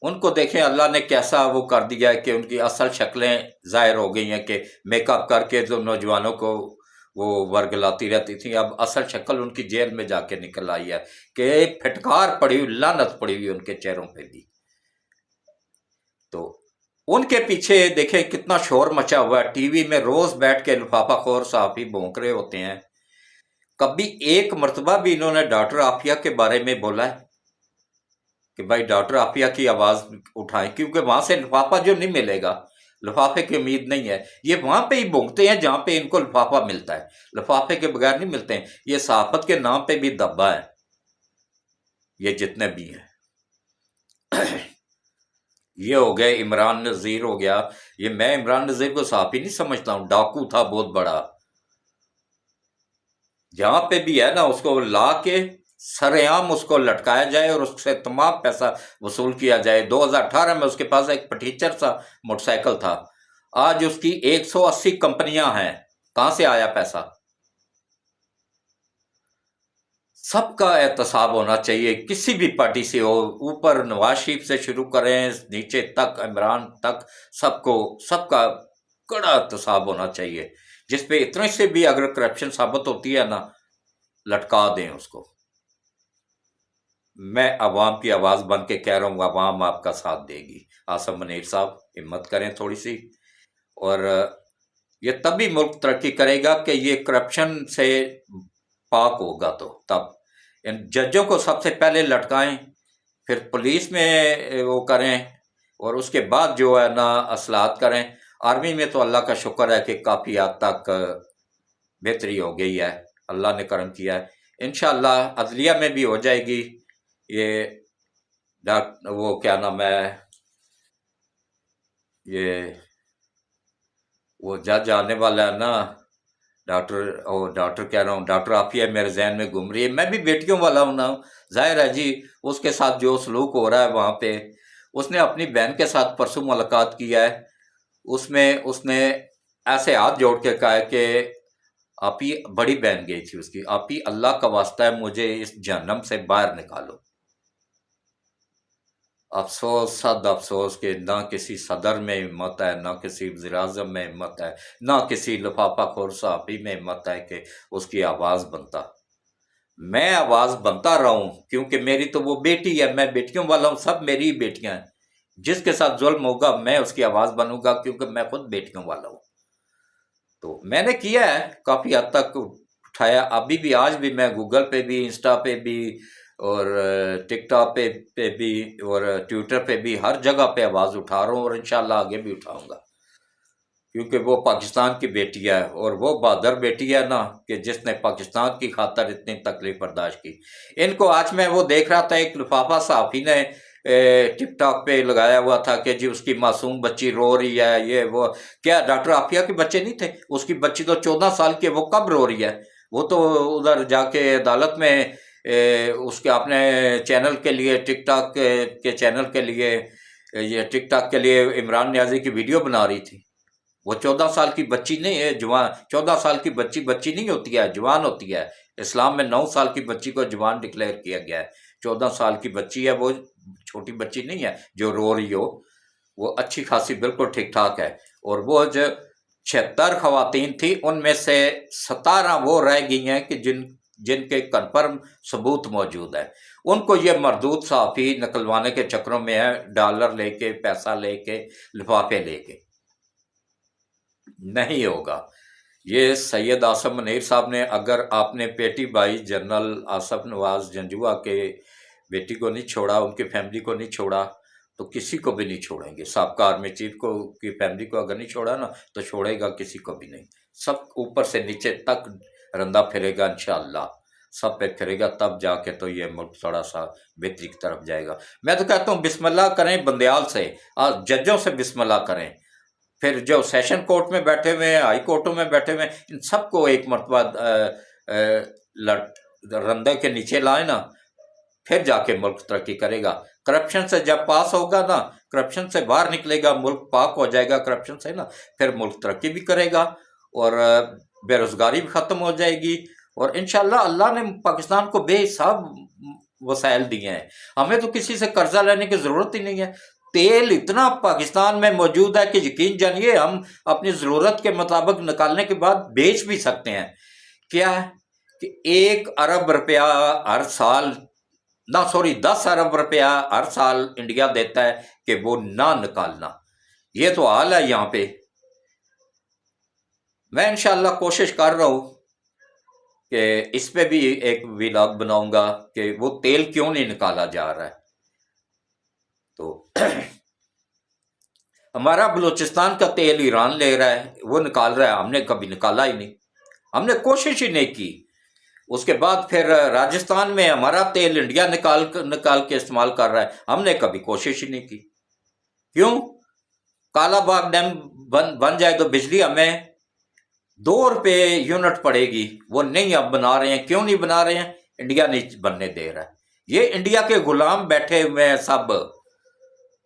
उनको देखें अल्लाह ने कैसा वो कर दिया है कि उनकी असल शक्लें जाहिर हो गई हैं, कि मेकअप करके जो नौजवानों को वो वर्गलाती रहती थी, अब असल शक्ल उनकी जेल में जाके निकल आई है कि फटकार पड़ी हुई, लानत पड़ी हुई उनके चेहरों पे भी। तो उनके पीछे देखें कितना शोर मचा हुआ है, टीवी में रोज बैठ के लिफाफा खोर साहब भोंक रहे होते हैं। कभी एक मर्तबा भी इन्होंने डॉक्टर आफिया के बारे में बोला है कि भाई डॉक्टर आफिया की आवाज उठाएं? क्योंकि वहां से लिफाफा जो नहीं मिलेगा, लिफाफे की उम्मीद नहीं है। ये वहां पे ही भोंगते हैं जहां पे इनको लिफाफा मिलता है, लिफाफे के बगैर नहीं मिलते हैं। ये सहाफत के नाम पे भी दब्बा है ये जितने भी हैं। ये हो गए इमरान नजीर हो गया, ये मैं इमरान नजीर को सहाफी नहीं समझता हूँ, डाकू था बहुत बड़ा। जहां पे भी है ना उसको ला के सरेआम उसको लटकाया जाए और उससे तमाम पैसा वसूल किया जाए। 2018 में उसके पास एक पटीचर सा मोटरसाइकिल था, आज उसकी 180 कंपनियां हैं। कहां से आया पैसा? सबका एहतसाब होना चाहिए, किसी भी पार्टी से हो, ऊपर नवाज शरीफ से शुरू करें नीचे तक इमरान तक, सबको सबका कड़ा एहतसाब होना चाहिए। जिसपे इतने से भी अगर करप्शन साबित होती है ना, लटका दें उसको। मैं अवाम की आवाज बन के कह रहा हूँ, अवाम आपका साथ देगी। आसम मुनीर साहब हिम्मत करें थोड़ी सी, और ये तभी मुल्क तरक्की करेगा कि ये करप्शन से पाक होगा। तो तब इन जजों को सबसे पहले लटकाएं, फिर पुलिस में वो करें, और उसके बाद जो है ना असलाहत करें। आर्मी में तो अल्लाह का शुक्र है कि काफ़ी हद तक बेहतरी हो गई है, अल्लाह ने करम किया है। इंशाअल्लाह अदलिया में भी हो जाएगी। ये वो क्या नाम है, ये वो जज आने वाला है ना, डॉक्टर कह रहा हूँ, डॉक्टर आफिया मेरे जहन में घूम रही है। मैं भी बेटियों वाला हूँ ना, जाहिर है जी, उसके साथ जो सलूक हो रहा है वहाँ पे, उसने अपनी बहन के साथ परसों मुलाकात किया है, उसमें उसने ऐसे हाथ जोड़ के कहा है कि आप ही, बड़ी बहन गई थी उसकी, आप ही अल्लाह का वास्ता है मुझे इस जहन्नम से बाहर निकालो। अफसोस, सद अफसोस कि ना किसी सदर में हिम्मत है, ना किसी वज़ीर-ए-आज़म में हिम्मत है, ना किसी लिफाफा खोर सहाफ़ी में हिम्मत है कि उसकी आवाज़ बनता। मैं आवाज़ बनता रहा हूँ क्योंकि मेरी तो वो बेटी है, मैं बेटियों वाला हूँ, सब मेरी ही बेटियां हैं। जिसके साथ जुल्म होगा मैं उसकी आवाज़ बनूंगा, क्योंकि मैं खुद बेटियों वाला हूँ। तो मैंने किया है, काफ़ी हद तक उठाया। अभी भी, आज भी मैं गूगल पे भी, इंस्टा पे भी, और टिकटॉक पे भी, और ट्विटर पे भी, हर जगह पे आवाज़ उठा रहा हूँ, और इंशाल्लाह आगे भी उठाऊंगा। क्योंकि वो पाकिस्तान की बेटी है, और वो बहादुर बेटी है ना, कि जिसने पाकिस्तान की खातर इतनी तकलीफ बर्दाश्त की। इनको आज मैं वो देख रहा था, एक लिफाफा सहाफ़ी ने टिकटॉक पे लगाया हुआ था कि जी उसकी मासूम बच्ची रो रही है, ये वो। क्या डॉक्टर आफिया के बच्चे नहीं थे? उसकी बच्ची तो 14 साल की है, वो कब रो रही है? वो तो उधर जाके अदालत में उसके अपने चैनल के लिए, टिकटॉक के चैनल के लिए, ये टिकटॉक के लिए इमरान न्याजी की वीडियो बना रही थी। वो 14 साल की बच्ची नहीं है, जवान। 14 साल की बच्ची बच्ची नहीं होती है, जवान होती है। इस्लाम में 9 साल की बच्ची को जवान डिक्लेयर किया गया है। 14 साल की बच्ची है वो, छोटी बच्ची नहीं है जो रो रही हो, वो अच्छी खासी बिल्कुल ठीक ठाक है। और वो जो 76 खवातीन थी उनमें से 17 वो रह गई हैं कि जिनके कन्फर्म सबूत मौजूद है। उनको ये मरदूद साफ़ी निकलवाने के चक्करों में है, डॉलर लेके, पैसा लेके, लिफाफे लेके। नहीं होगा। ये सैयद आसम मुनीर साहब ने, अगर आपने पेटी भाई जनरल आसफ नवाज जंजुआ के बेटी को नहीं छोड़ा, उनकी फैमिली को नहीं छोड़ा, तो किसी को भी नहीं छोड़ेंगे। साबका आर्मी चीफ को की फैमिली को अगर नहीं छोड़ा ना, तो छोड़ेगा किसी को भी नहीं। सब ऊपर से नीचे तक रंदा फिरेगा इंशाअल्लाह, सब पे फिरेगा, तब जाके तो ये मुल्क थोड़ा सा बेहतरी की तरफ जाएगा। मैं तो कहता हूँ बिस्मिल्लाह करें बंदयाल से, जजों से बिस्मिल्लाह करें, फिर जो सेशन कोर्ट में बैठे हुए हैं, हाई कोर्टों में बैठे हुए हैं, इन सबको एक मरतबा रंदे के नीचे लाए ना, फिर जाके मुल्क तरक्की करेगा। करप्शन से जब पास होगा ना, करप्शन से बाहर निकलेगा, मुल्क पाक हो जाएगा करप्शन से ना, फिर मुल्क तरक्की भी करेगा और बेरोजगारी भी ख़त्म हो जाएगी। और इंशाल्लाह अल्लाह ने पाकिस्तान को बेहिसाब वसाइल दिए हैं, हमें तो किसी से कर्जा लेने की ज़रूरत ही नहीं है। तेल इतना पाकिस्तान में मौजूद है कि यकीन जानिए हम अपनी ज़रूरत के मुताबिक निकालने के बाद बेच भी सकते हैं। क्या है कि 1 अरब रुपया हर साल, ना सॉरी 10 अरब रुपया हर साल इंडिया देता है कि वो ना निकालना। ये तो हाल है यहाँ पे। मैं इंशाल्लाह कोशिश कर रहा हूँ कि इस पे भी एक व्लॉग बनाऊंगा कि वो तेल क्यों नहीं निकाला जा रहा है। तो हमारा बलूचिस्तान का तेल ईरान ले रहा है, वो निकाल रहा है, हमने कभी निकाला ही नहीं, हमने कोशिश ही नहीं की। उसके बाद फिर राजस्थान में हमारा तेल इंडिया निकाल के इस्तेमाल कर रहा है, हमने कभी कोशिश ही नहीं की। क्यों? कालाबाग डैम बन जाए तो बिजली हमें 2 रुपये यूनिट पड़ेगी, वो नहीं अब बना रहे हैं। क्यों नहीं बना रहे हैं? इंडिया नहीं बनने दे रहा है। ये इंडिया के गुलाम बैठे हुए हैं सब।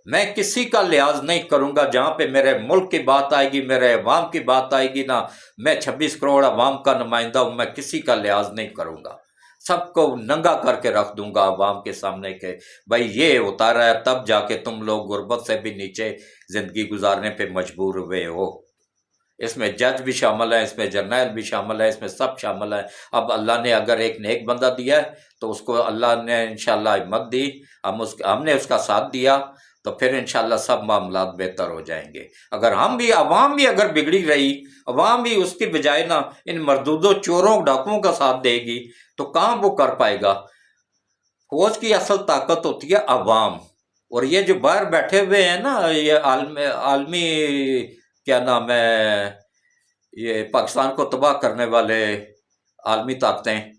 मैं किसी का लिहाज नहीं करूंगा। जहां पे मेरे मुल्क की बात आएगी, मेरे अवाम की बात आएगी ना, मैं 26 करोड़ अवाम का नुमाइंदा हूं, मैं किसी का लिहाज नहीं करूंगा। सबको नंगा करके रख दूंगा अवाम के सामने के भाई ये होता रहा है, तब जाके तुम लोग गुर्बत से भी नीचे जिंदगी गुजारने पे मजबूर हुए हो। इसमें जज भी शामिल है, इसमें जर्नैल भी शामिल है, इसमें सब शामिल है। अब अल्लाह ने अगर एक नेक बंदा दिया है तो उसको अल्लाह ने इंशाल्लाह हिम्मत दी, हमने उसका साथ दिया, तो फिर इंशाल्लाह सब मामलात बेहतर हो जाएंगे। अगर हम भी, अवाम भी अगर बिगड़ी रही, अवाम भी उसकी बजाय ना इन मरदूदों चोरों डाकुओं का साथ देगी, तो कहाँ वो कर पाएगा। फौज की असल ताकत होती है अवाम। और ये जो बाहर बैठे हुए हैं ना, ये आलमी क्या नाम है, ये पाकिस्तान को तबाह करने वाले आलमी ताकतें,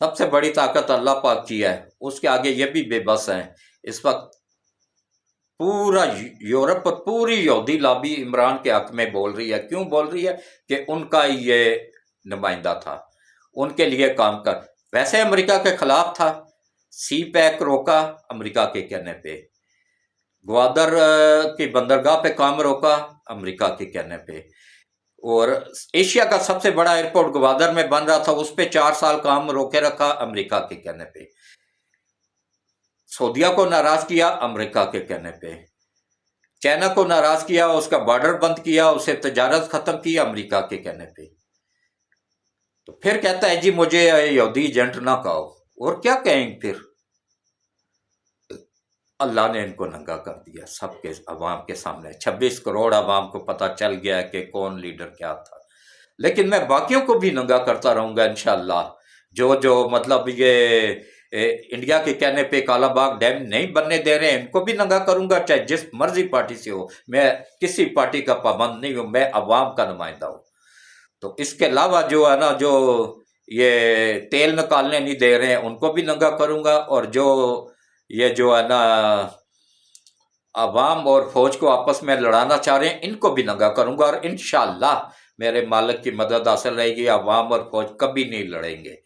सबसे बड़ी ताकत अल्लाह पाक की है, उसके आगे ये भी बेबस हैं। इस वक्त पूरा यूरोप पर पूरी यहूदी लॉबी इमरान के हक में बोल रही है। क्यों बोल रही है? कि उनका ये नुमाइंदा था, उनके लिए काम कर। वैसे अमेरिका के खिलाफ था, सी पैक रोका अमेरिका के कहने पे, ग्वादर की बंदरगाह पे काम रोका अमेरिका के कहने पे, और एशिया का सबसे बड़ा एयरपोर्ट ग्वादर में बन रहा था, उस पे 4 साल काम रोके रखा अमेरिका के कहने पे। सऊदिया को नाराज किया अमेरिका के कहने पे, चाइना को नाराज किया, उसका बॉर्डर बंद किया, उसे तजारत खत्म की अमेरिका के कहने पे। तो फिर कहता है जी मुझे यहूदी एजेंट ना कहो। और क्या कहेंगे फिर? अल्लाह ने इनको नंगा कर दिया सबके अवाम के सामने। 26 करोड़ अवाम को पता चल गया कि कौन लीडर क्या था। लेकिन मैं बाकियों को भी नंगा करता रहूंगा इंशाअल्लाह। जो मतलब ये इंडिया के कहने पे कालाबाग डैम नहीं बनने दे रहे हैं, इनको भी नंगा करूंगा, चाहे जिस मर्जी पार्टी से हो। मैं किसी पार्टी का पाबंद नहीं हूं, मैं अवाम का नुमाइंदा हूं। तो इसके अलावा जो है ना, जो ये तेल निकालने नहीं दे रहे हैं, उनको भी नंगा करूंगा। और ये जो है ना अवाम और फौज को आपस में लड़ाना चाह रहे हैं, इनको भी नंगा करूंगा। और इंशाअल्लाह मेरे मालिक की मदद हासिल रहेगी, अवाम और फौज कभी नहीं लड़ेंगे।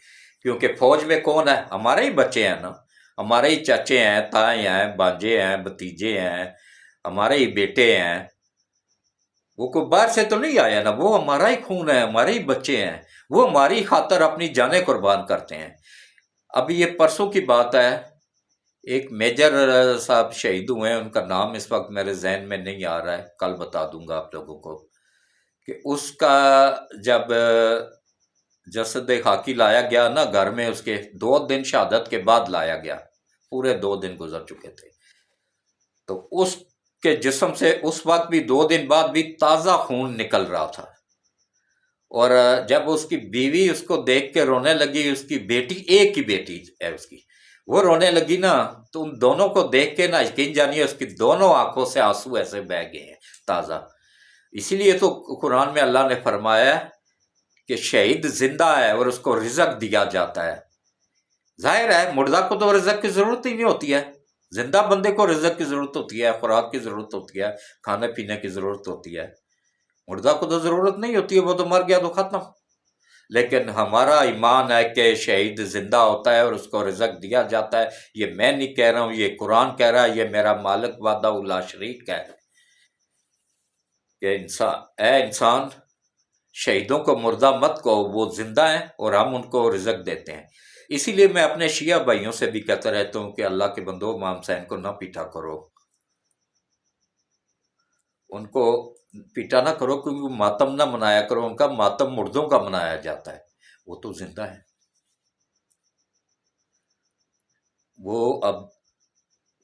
क्योंकि फौज में कौन है? हमारे ही बच्चे हैं ना, हमारे ही चाचे हैं, ताए हैं, भांजे हैं, भतीजे हैं, हमारे ही बेटे हैं। वो कोई बाहर से तो नहीं आया ना, वो हमारा ही खून है, हमारे ही बच्चे हैं। वो हमारी खातर अपनी जानें कुर्बान करते हैं। अभी ये परसों की बात है, ایک میجر صاحب شہید ہوئے ہیں، ان کا نام اس وقت میرے ذہن میں نہیں آ رہا ہے، کل بتا دوں گا آپ لوگوں کو، کہ اس کا جب جسد خاکی لایا گیا نا گھر میں، اس کے 2 دن شہادت کے بعد لایا گیا، پورے 2 دن گزر چکے تھے، تو اس کے جسم سے اس وقت بھی 2 دن بعد بھی تازہ خون نکل رہا تھا، اور جب اس کی بیوی اس کو دیکھ کے رونے لگی، اس کی بیٹی، ایک ہی بیٹی ہے اس کی، وہ رونے لگی نا، تو ان دونوں کو دیکھ کے نا یقین جانیے اس کی دونوں آنکھوں سے آنسو ایسے بہہ گئے ہیں تازہ۔ اسی لیے تو قرآن میں اللہ نے فرمایا کہ شہید زندہ ہے اور اس کو رزق دیا جاتا ہے۔ ظاہر ہے مردہ کو تو رزق کی ضرورت ہی نہیں ہوتی ہے، زندہ بندے کو رزق کی ضرورت ہوتی ہے، خوراک کی ضرورت ہوتی ہے، کھانے پینے کی ضرورت ہوتی ہے، مردہ کو تو ضرورت نہیں ہوتی ہے، وہ تو مر گیا تو ختم۔ لیکن ہمارا ایمان ہے کہ شہید زندہ ہوتا ہے اور اس کو رزق دیا جاتا ہے، یہ میں نہیں کہہ رہا ہوں، یہ قرآن کہہ رہا ہے، یہ میرا مالک وحدہ لا شریک کہہ رہا ہے کہ انسان شہیدوں کو مردہ مت کو، وہ زندہ ہیں اور ہم ان کو رزق دیتے ہیں۔ اسی لیے میں اپنے شیعہ بھائیوں سے بھی کہتا رہتا ہوں کہ اللہ کے بندو امام حسین کو نہ پیٹا کرو، ان کو پیٹا نہ کرو، کیونکہ ماتم نہ منایا کرو، ان کا ماتم مردوں کا منایا جاتا ہے، وہ تو زندہ ہے، وہ اب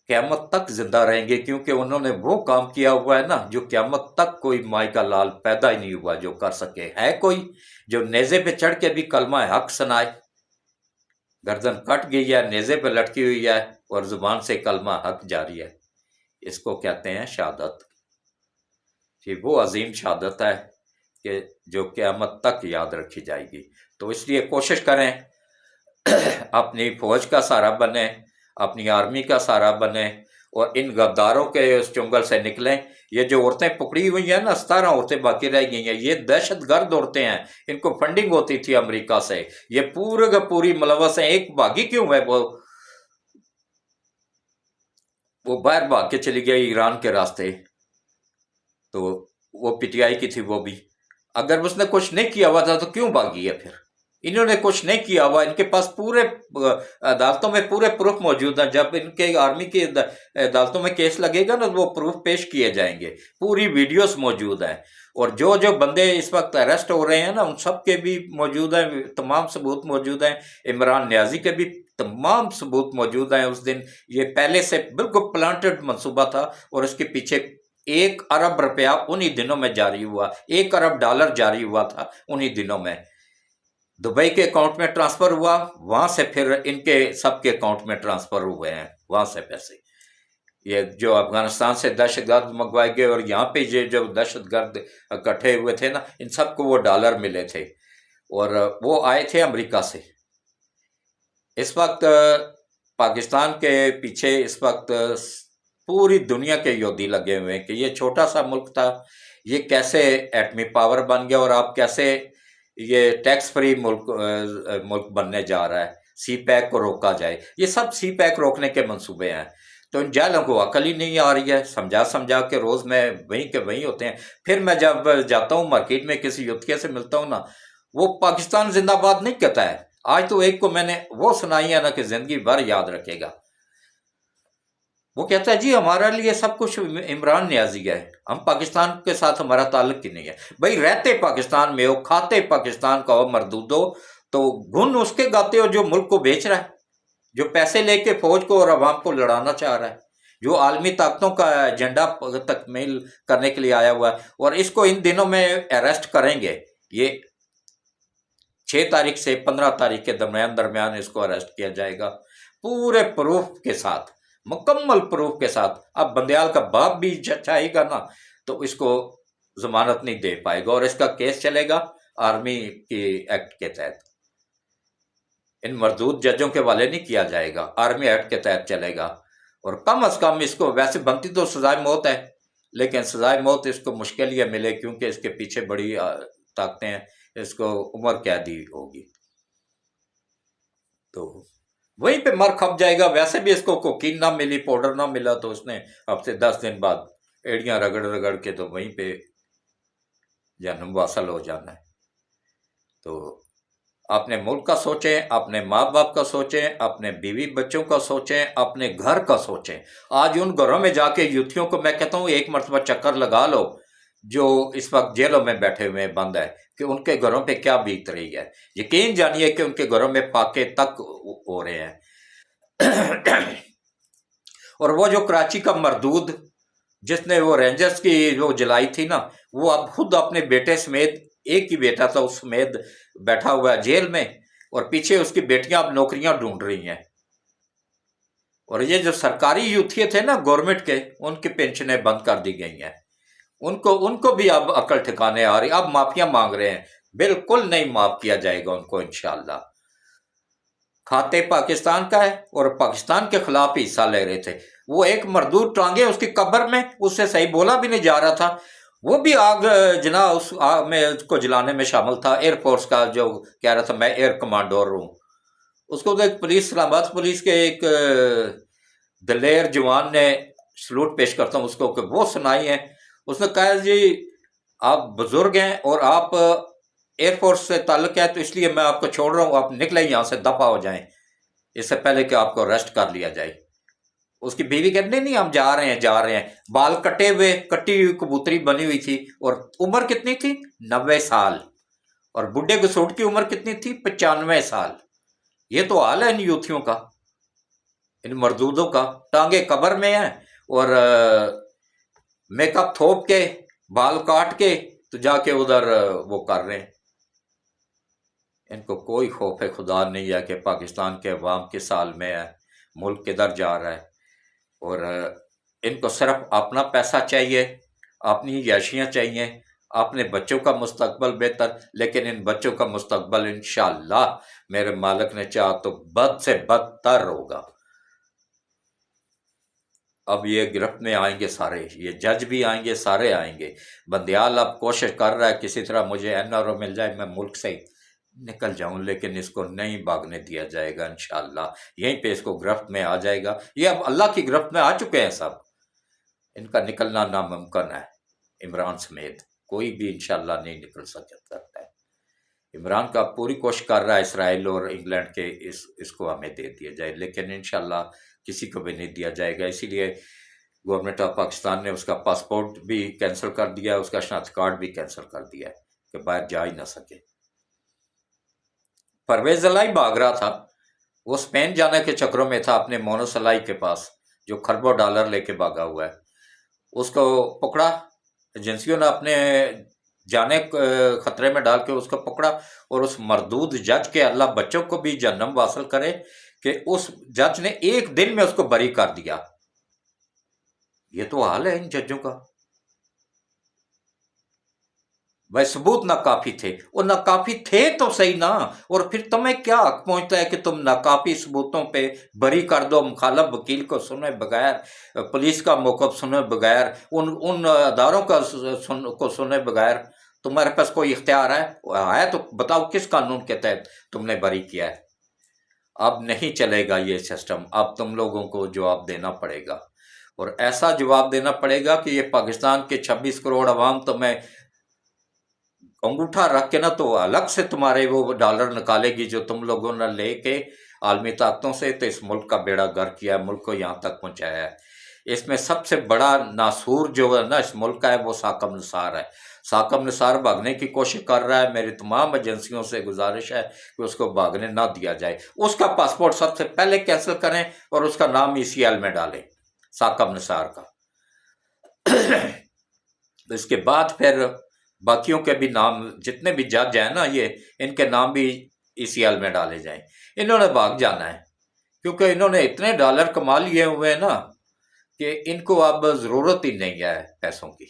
قیامت تک زندہ رہیں گے، کیونکہ انہوں نے وہ کام کیا ہوا ہے نا جو قیامت تک کوئی مائی کا لال پیدا ہی نہیں ہوا جو کر سکے۔ ہے کوئی جو نیزے پہ چڑھ کے بھی کلمہ حق سنائے؟ گردن کٹ گئی ہے، نیزے پہ لٹکی ہوئی ہے اور زبان سے کلمہ حق جاری ہے، اس کو کہتے ہیں شہادت۔ کہ وہ عظیم شہادت ہے کہ جو قیامت تک یاد رکھی جائے گی۔ تو اس لیے کوشش کریں اپنی فوج کا سہارا بنیں، اپنی آرمی کا سہارا بنیں، اور ان غداروں کے اس چنگل سے نکلیں۔ یہ جو عورتیں پکڑی ہوئی ہیں نا، 17 عورتیں باقی رہ گئی ہیں، یہ دہشت گرد عورتیں ہیں، ان کو فنڈنگ ہوتی تھی امریکہ سے، یہ پورے کا پوری ملوث ہیں۔ ایک بھاگی کیوں ہے؟ وہ باہر بھاگ کے چلی گئی ایران کے راستے، تو وہ پی ٹی آئی کی تھی، وہ بھی اگر اس نے کچھ نہیں کیا ہوا تھا تو کیوں بھاگی ہے؟ پھر انہوں نے کچھ نہیں کیا ہوا، ان کے پاس پورے عدالتوں میں پورے پروف موجود ہیں، جب ان کے آرمی کی عدالتوں میں کیس لگے گا نا وہ پروف پیش کیے جائیں گے، پوری ویڈیوز موجود ہیں، اور جو بندے اس وقت اریسٹ ہو رہے ہیں نا ان سب کے بھی موجود ہیں، تمام ثبوت موجود ہیں، عمران نیازی کے بھی تمام ثبوت موجود ہیں۔ اس دن یہ پہلے سے بالکل پلانٹڈ منصوبہ تھا، اور اس کے پیچھے 1 ارب روپیہ انہی دنوں میں جاری ہوا، $1 ارب جاری ہوا تھا انہی دنوں میں، دبئی کے اکاؤنٹ میں ٹرانسفر ہوا، وہاں سے پھر ان کے سب کے اکاؤنٹ میں ٹرانسفر ہوئے ہیں، وہاں سے پیسے، یہ جو افغانستان سے دہشت گرد منگوائے گئے، اور یہاں پہ یہ جو دہشت گرد اکٹھے ہوئے تھے نا، ان سب کو وہ ڈالر ملے تھے، اور وہ آئے تھے امریکہ سے۔ اس وقت پاکستان کے پیچھے اس وقت پوری دنیا کے یہودی لگے ہوئے ہیں کہ یہ چھوٹا سا ملک تھا، یہ کیسے ایٹمی پاور بن گیا، اور آپ کیسے یہ ٹیکس فری ملک بننے جا رہا ہے، سی پیک کو روکا جائے، یہ سب سی پیک روکنے کے منصوبے ہیں۔ تو ان جہلوں کو عقل ہی نہیں آ رہی ہے، سمجھا کے روز میں وہیں کے وہیں ہوتے ہیں۔ پھر میں جب جاتا ہوں مارکیٹ میں کسی یوتھیا سے ملتا ہوں نا، وہ پاکستان زندہ باد نہیں کہتا ہے۔ آج تو ایک کو میں نے وہ سنائی ہے نا کہ زندگی بھر یاد رکھے گا، وہ کہتا ہے جی ہمارا لیے سب کچھ عمران نیازی ہے، ہم پاکستان کے ساتھ ہمارا تعلق ہی نہیں ہے۔ بھائی رہتے پاکستان میں ہو، کھاتے پاکستان کا ہو مردودو، تو گن اس کے گاتے ہو جو ملک کو بیچ رہا ہے، جو پیسے لے کے فوج کو اور عوام کو لڑانا چاہ رہا ہے، جو عالمی طاقتوں کا ایجنڈا تکمیل کرنے کے لیے آیا ہوا ہے، اور اس کو ان دنوں میں اریسٹ کریں گے۔ یہ 6 تاریخ سے 15 تاریخ کے درمیان اس کو اریسٹ کیا جائے گا، پورے پروف کے ساتھ، مکمل پروف کے ساتھ۔ اب بندیال کا باپ بھی چاہے گا نا تو اس کو ضمانت نہیں دے پائے گا، اور اس کا کیس چلے گا آرمی کی ایکٹ کے تحت، ان مردود ججوں کے والے نہیں کیا جائے گا، آرمی ایکٹ کے تحت چلے گا۔ اور کم از کم اس کو ویسے بنتی تو سزائے موت ہے، لیکن سزائے موت اس کو مشکل یہ ملے، کیونکہ اس کے پیچھے بڑی طاقتیں ہیں، اس کو عمر قیدی ہوگی، تو وہیں پہ مر کھپ جائے گا۔ ویسے بھی اس کو کوکین نہ ملی، پاؤڈر نہ ملا، تو اس نے ہفتے 10 دن بعد ایڑیاں رگڑ کے تو وہیں پہ جہنم واصل ہو جانا ہے۔ تو اپنے ملک کا سوچیں، اپنے ماں باپ کا سوچیں، اپنے بیوی بچوں کا سوچیں، اپنے گھر کا سوچیں۔ آج ان گھروں میں جا کے یوتھیوں کو میں کہتا ہوں ایک مرتبہ چکر لگا لو، جو اس وقت جیلوں میں بیٹھے ہوئے بند ہے، کہ ان کے گھروں پہ کیا بیت رہی ہے۔ یقین جانیے کہ ان کے گھروں میں فاقے تک ہو رہے ہیں۔ اور وہ جو کراچی کا مردود جس نے وہ رینجرز کی جو جلائی تھی نا، وہ اب خود اپنے بیٹے سمیت، ایک ہی بیٹا تھا اس سمیت بیٹھا ہوا ہے جیل میں، اور پیچھے اس کی بیٹیاں اب نوکریاں ڈھونڈ رہی ہیں۔ اور یہ جو سرکاری یوتھیے تھے نا گورنمنٹ کے، ان کی پینشنیں بند کر دی گئی ہیں۔ ان کو بھی اب عقل ٹھکانے آ رہی، اب معافیاں مانگ رہے ہیں۔ بالکل نہیں معاف کیا جائے گا ان کو انشاءاللہ۔ کھاتے پاکستان کا ہے اور پاکستان کے خلاف ہی حصہ لے رہے تھے۔ وہ ایک مردود ٹانگے اس کی قبر میں، اس سے صحیح بولا بھی نہیں جا رہا تھا، وہ بھی آگ جنا اس آگ میں اس کو جلانے میں شامل تھا۔ ایئر فورس کا جو کہہ رہا تھا میں ایئر کمانڈور ہوں، اس کو تو ایک پولیس، اسلام آباد پولیس کے ایک دلیر جوان نے سلوٹ پیش کرتا ہوں اس کو کہ وہ سنائی ہے۔ اس نے کہا جی آپ بزرگ ہیں اور آپ ایئر فورس سے تعلق ہے، تو اس لیے میں آپ کو چھوڑ رہا ہوں، آپ نکلیں یہاں سے، دفع ہو جائیں اس سے پہلے کہ آپ کو اریسٹ کر لیا جائے۔ اس کی بیوی کہتے نہیں ہم جا رہے ہیں۔ بال کٹے ہوئے، کٹی ہوئی کبوتری بنی ہوئی تھی، اور عمر کتنی تھی؟ 90 سال۔ اور بڈھے گسوٹ کی عمر کتنی تھی؟ 95 سال۔ یہ تو حال ہے ان یوتھیوں کا، ان مردودوں کا۔ ٹانگے قبر میں ہیں اور میک اپ تھوپ کے، بال کاٹ کے تو جا کے ادھر وہ کر رہے ہیں۔ ان کو کوئی خوف خدا نہیں ہے کہ پاکستان کے عوام کس حال میں ہے، ملک کدھر جا رہا ہے۔ اور ان کو صرف اپنا پیسہ چاہیے، اپنی عیاشیاں چاہیے، اپنے بچوں کا مستقبل بہتر، لیکن ان بچوں کا مستقبل انشاءاللہ میرے مالک نے چاہا تو بد سے بدتر ہوگا۔ اب یہ گرفت میں آئیں گے سارے، یہ جج بھی آئیں گے، سارے آئیں گے۔ بندیال اب کوشش کر رہا ہے کسی طرح مجھے این آر او مل جائے، میں ملک سے نکل جاؤں، لیکن اس کو نہیں بھاگنے دیا جائے گا انشاءاللہ۔ یہیں پہ اس کو گرفت میں آ جائے گا۔ یہ اب اللہ کی گرفت میں آ چکے ہیں سب، ان کا نکلنا ناممکن ہے۔ عمران سمیت کوئی بھی انشاءاللہ نہیں نکل سکتا ہے۔ عمران کا پوری کوشش کر رہا ہے اسرائیل اور انگلینڈ کے اس کو ہمیں دے دیا جائے، لیکن انشاءاللہ کسی کو بھی نہیں دیا جائے گا۔ اسی لیے گورنمنٹ آف پاکستان نے اس کا پاسپورٹ بھی کینسل کر دیا، اس کا شناخت کارڈ بھی کینسل کر دیا ہے کہ باہر جا ہی نہ سکے۔ پرویز الہی بھاگ رہا تھا، وہ اسپین جانے کے چکروں میں تھا اپنے مونس الہی کے پاس، جو خربوں ڈالر لے کے بھاگا ہوا ہے۔ اس کو پکڑا، ایجنسیوں نے اپنے جانے خطرے میں ڈال کے اس کو پکڑا، اور اس مردود جج کے اللہ بچوں کو بھی جہنم واصل کرے کہ اس جج نے ایک دن میں اس کو بری کر دیا۔ یہ تو حال ہے ان ججوں کا۔ بھائی ثبوت ناکافی تھے، اور ناکافی تھے تو صحیح نا، اور پھر تمہیں کیا حق پہنچتا ہے کہ تم ناکافی ثبوتوں پہ بری کر دو، مخالف وکیل کو سنے بغیر، پولیس کا موقف سنے بغیر، ان اداروں کو سنے بغیر تمہارے پاس کوئی اختیار ہے تو بتاؤ کس قانون کے تحت تم نے بری کیا ہے؟ اب نہیں چلے گا یہ سسٹم، اب تم لوگوں کو جواب دینا پڑے گا، اور ایسا جواب دینا پڑے گا کہ یہ پاکستان کے 26 کروڑ عوام تمہیں انگوٹھا رکھ کے نا تو الگ سے تمہارے وہ ڈالر نکالے گی جو تم لوگوں نے لے کے عالمی طاقتوں سے تو اس ملک کا بیڑا گرک کیا ہے، ملک کو یہاں تک پہنچایا ہے۔ اس میں سب سے بڑا ناسور جو ہے نا اس ملک کا ہے، وہ ثاقب نثار ہے۔ ثاقب نثار بھاگنے کی کوشش کر رہا ہے، میری تمام ایجنسیوں سے گزارش ہے کہ اس کو بھاگنے نہ دیا جائے۔ اس کا پاسپورٹ سب سے پہلے کینسل کریں اور اس کا نام ECL میں ڈالیں، ثاقب نثار کا۔ اس کے بعد پھر باقیوں کے بھی نام، جتنے بھی جج ہیں نا یہ، ان کے نام بھی ECL میں ڈالے جائیں۔ انہوں نے بھاگ جانا ہے کیونکہ انہوں نے اتنے ڈالر کما لیے ہوئے ہیں نا کہ ان کو اب ضرورت ہی نہیں ہے پیسوں کی۔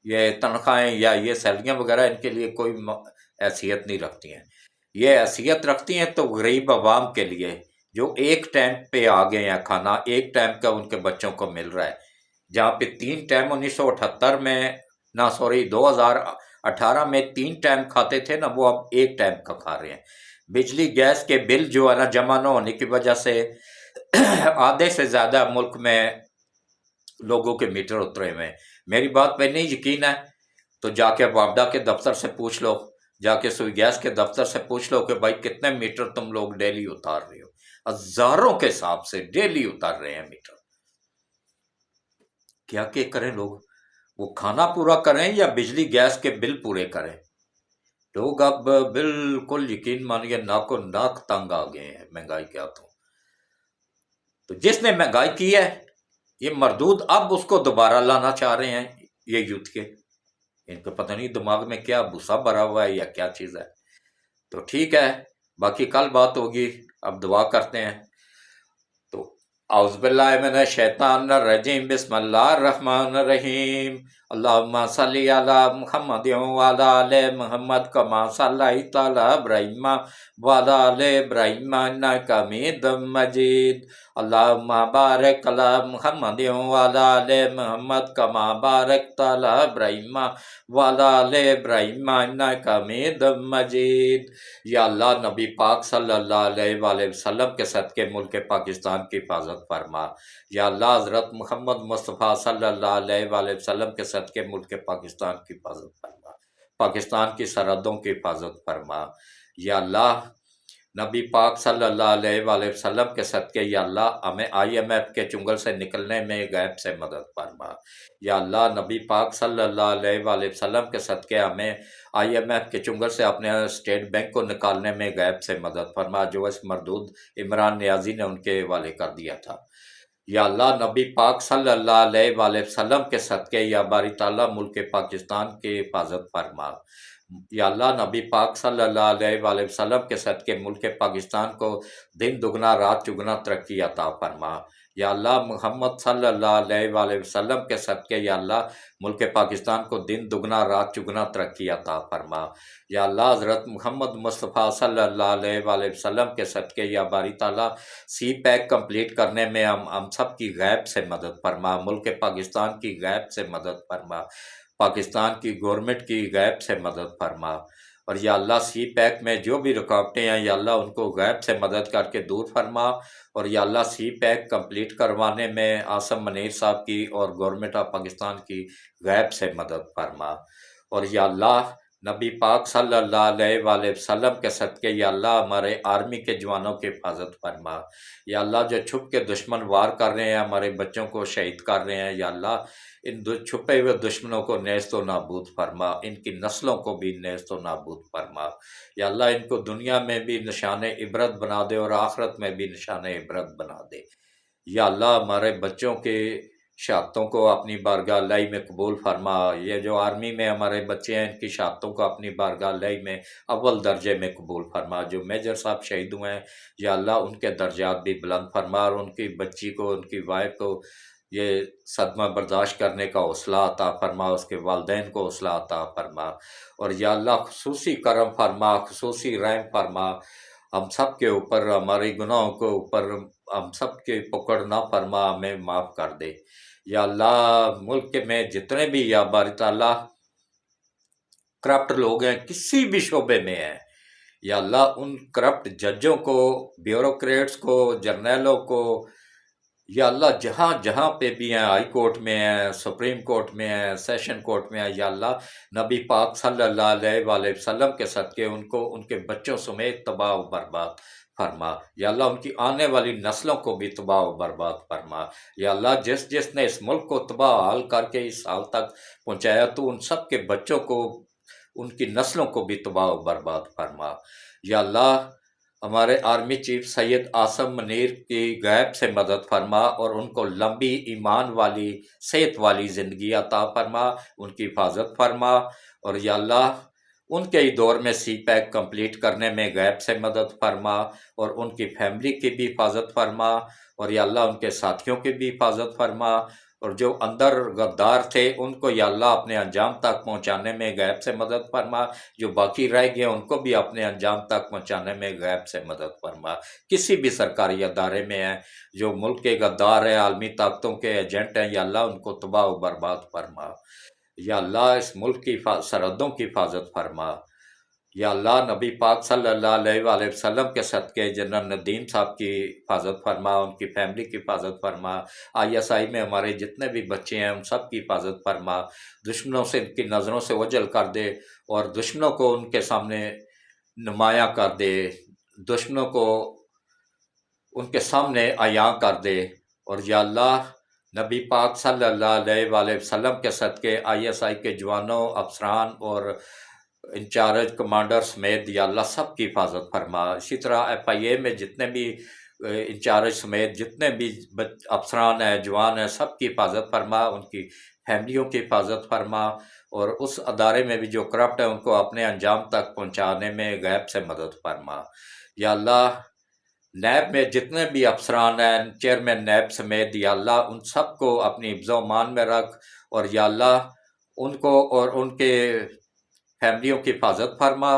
یہ تنخواہیں یا یہ سیلریاں وغیرہ ان کے لیے کوئی حیثیت نہیں رکھتی ہیں۔ یہ حیثیت رکھتی ہیں تو غریب عوام کے لیے جو ایک ٹائم پہ آ گئے ہیں، کھانا ایک ٹائم کا ان کے بچوں کو مل رہا ہے، جہاں پہ 3 ٹائم 1978 میں 2018 میں 3 ٹائم کھاتے تھے نا، وہ اب ایک ٹائم کا کھا رہے ہیں۔ بجلی گیس کے بل جو ہے نا جمع نہ ہونے کی وجہ سے آدھے سے زیادہ ملک میں لوگوں کے میٹر اترے ہوئے ہیں۔ میری بات پہ نہیں یقین ہے تو جا کے وابڈا کے دفتر سے پوچھ لو، جا کے سوئی گیس کے دفتر سے پوچھ لو کہ بھائی کتنے میٹر تم لوگ ڈیلی اتار رہے ہو، ہزاروں کے حساب سے ڈیلی اتار رہے ہیں میٹر۔ کیا کہ کریں لوگ، وہ کھانا پورا کریں یا بجلی گیس کے بل پورے کریں؟ لوگ اب بالکل یقین مانیے ناک و ناک تنگ آ گئے ہیں مہنگائی کے ہاتھوں۔ تو جس نے مہنگائی کی ہے یہ مردود اب اس کو دوبارہ لانا چاہ رہے ہیں یہ یوتھ کے، ان کو پتہ نہیں دماغ میں کیا بھوسا بھرا ہوا ہے یا کیا چیز ہے۔ تو ٹھیک ہے، باقی کل بات ہوگی، اب دعا کرتے ہیں۔ تو اعوذ باللہ من الشیطان الرجیم، بسم اللہ الرحمن الرحیم، اللہم صلی علی محمد وعلی آل محمد کما صلیت علی ابراہیم وعلی آل ابراہیم انک حمید مجید، اللہم بارک علی محمد وعلی آل محمد کما بارکت علی ابراہیم وعلی آل ابراہیم انک حمید مجید۔ یا اللہ نبی پاک صلی اللہ علیہ وآلہ وسلم کے صدقے ملک پاکستان کی حفاظت فرما۔ یا اللہ حضرت محمد مصطفیٰ صلی اللہ علیہ وآلہ وسلم کے صدقے ملک پاکستان کی حفاظت فرما، پاکستان کی سرحدوں کی حفاظت فرما۔ یا اللہ نبی پاک صلی اللہ علیہ وآلہ وسلم کے صدقے یا اللہ ہمیں IMF کے چنگل سے نکلنے میں غیب سے مدد فرما۔ یا اللہ نبی پاک صلی اللہ علیہ وآلہ وسلم کے صدقے ہمیں IMF کے چنگل سے اپنے اسٹیٹ بینک کو نکالنے میں غیب سے مدد فرما، جو اس مردود عمران نیازی نے ان کے حوالے کر دیا تھا۔ یا اللہ نبی پاک صلی اللہ علیہ وآلہ وسلم کے صدقے یا باری تعالیٰ ملک پاکستان کی حفاظت فرما۔ یا اللہ نبی پاک صلی اللہ علیہ وآلہ وسلم کے صدقے ملک پاکستان کو دن دگنا رات چگنا ترقی عطا فرما۔ یا اللہ محمد صلی اللہ علیہ وآلہ وسلم کے صدقے یا اللہ ملک پاکستان کو دن دگنا رات چگنا ترقی عطا فرما۔ یا اللہ حضرت محمد مصطفیٰ صلی اللہ علیہ وآلہ وسلم کے صدقے یا باری تعالیٰ سی پیک کمپلیٹ کرنے میں ہم سب کی غیب سے مدد فرما، ملک پاکستان کی غیب سے مدد فرما، پاکستان کی گورنمنٹ کی غیب سے مدد فرما۔ اور یا اللہ سی پیک میں جو بھی رکاوٹیں ہیں یا اللہ ان کو غیب سے مدد کر کے دور فرما۔ اور یا اللہ سی پیک کمپلیٹ کروانے میں عاصم منیر صاحب کی اور گورنمنٹ آف پاکستان کی غیب سے مدد فرما۔ اور یا اللہ نبی پاک صلی اللہ علیہ وآلہ وسلم کے صدقے یا اللہ ہمارے آرمی کے جوانوں کی حفاظت فرما۔ یا اللہ جو چھپ کے دشمن وار کر رہے ہیں ہمارے بچوں کو شہید کر رہے ہیں، یا اللہ ان چھپے ہوئے دشمنوں کو نیست و نابود فرما، ان کی نسلوں کو بھی نیست و نابود فرما۔ یا اللہ ان کو دنیا میں بھی نشان عبرت بنا دے اور آخرت میں بھی نشان عبرت بنا دے۔ یا اللہ ہمارے بچوں کے شہادتوں کو اپنی بارگاہ الہی میں قبول فرما۔ یہ جو آرمی میں ہمارے بچے ہیں ان کی شہادتوں کو اپنی بارگاہ الہی میں اول درجے میں قبول فرما۔ جو میجر صاحب شہید ہوئے ہیں یا اللہ ان کے درجات بھی بلند فرما، اور ان کی بچی کو ان کی وائف کو یہ صدمہ برداشت کرنے کا حوصلہ عطا فرما، اس کے والدین کو حوصلہ عطا فرما۔ اور یا اللہ خصوصی کرم فرما، خصوصی رحم فرما ہم سب کے اوپر، ہمارے گناہوں کے اوپر ہم سب کے پکڑ نہ فرما، ہمیں معاف کر دے۔ یا اللہ ملک میں جتنے بھی یا باری تعالیٰ کرپٹ لوگ ہیں کسی بھی شعبے میں ہیں، یا اللہ ان کرپٹ ججوں کو، بیوروکریٹس کو، جرنیلوں کو، یا اللہ جہاں جہاں پہ بھی ہیں، ہائی کورٹ میں ہیں، سپریم کورٹ میں ہیں، سیشن کورٹ میں ہیں، یا اللہ نبی پاک صلی اللہ علیہ وآلہ وسلم کے صدقے ان کو ان کے بچوں سمیت تباہ و برباد فرما۔ یا اللہ ان کی آنے والی نسلوں کو بھی تباہ و برباد فرما۔ یا اللہ جس جس نے اس ملک کو تباہ حال کر کے اس حال تک پہنچایا تو ان سب کے بچوں کو، ان کی نسلوں کو بھی تباہ و برباد فرما۔ یا اللہ ہمارے آرمی چیف سید عاصم منیر کی غیب سے مدد فرما، اور ان کو لمبی ایمان والی صحت والی زندگی عطا فرما، ان کی حفاظت فرما۔ اور یا اللہ ان کے ہی دور میں سی پیک کمپلیٹ کرنے میں غیب سے مدد فرما، اور ان کی فیملی کی بھی حفاظت فرما، اور یا اللہ ان کے ساتھیوں کی بھی حفاظت فرما، اور جو اندر غدار تھے ان کو یا اللہ اپنے انجام تک پہنچانے میں غیب سے مدد فرما، جو باقی رہ گئے ان کو بھی اپنے انجام تک پہنچانے میں غیب سے مدد فرما۔ کسی بھی سرکاری ادارے میں ہیں جو ملک کے غدار ہیں، عالمی طاقتوں کے ایجنٹ ہیں، یا اللہ ان کو تباہ و برباد فرما۔ یا اللہ اس ملک کی سرحدوں کی حفاظت فرما۔ یا اللہ نبی پاک صلی اللہ علیہ وآلہ وسلم کے صدقے جنرل ندیم صاحب کی حفاظت فرما، ان کی فیملی کی حفاظت فرما، آئی ایس آئی میں ہمارے جتنے بھی بچے ہیں ان سب کی حفاظت فرما، دشمنوں سے ان کی نظروں سے اوجھل کر دے اور دشمنوں کو ان کے سامنے نمایاں کر دے، دشمنوں کو ان کے سامنے عیاں کر دے۔ اور یا اللہ نبی پاک صلی اللہ علیہ وآلہ وسلم کے صدقے آئی ایس آئی کے جوانوں، افسران اور انچارج کمانڈر سمیت یا اللہ سب کی حفاظت فرما۔ اسی طرح ایف آئی اے میں جتنے بھی انچارج سمیت جتنے بھی افسران ہیں، جوان ہیں، سب کی حفاظت فرما، ان کی فیملیوں کی حفاظت فرما، اور اس ادارے میں بھی جو کرپٹ ہے ان کو اپنے انجام تک پہنچانے میں غیب سے مدد فرما۔ یا اللہ نیب میں جتنے بھی افسران ہیں، چیئرمین نیب سمیت یا اللہ ان سب کو اپنی حفظ و امان میں رکھ، اور یا اللہ ان کو اور ان کے فیملیوں کی حفاظت فرما،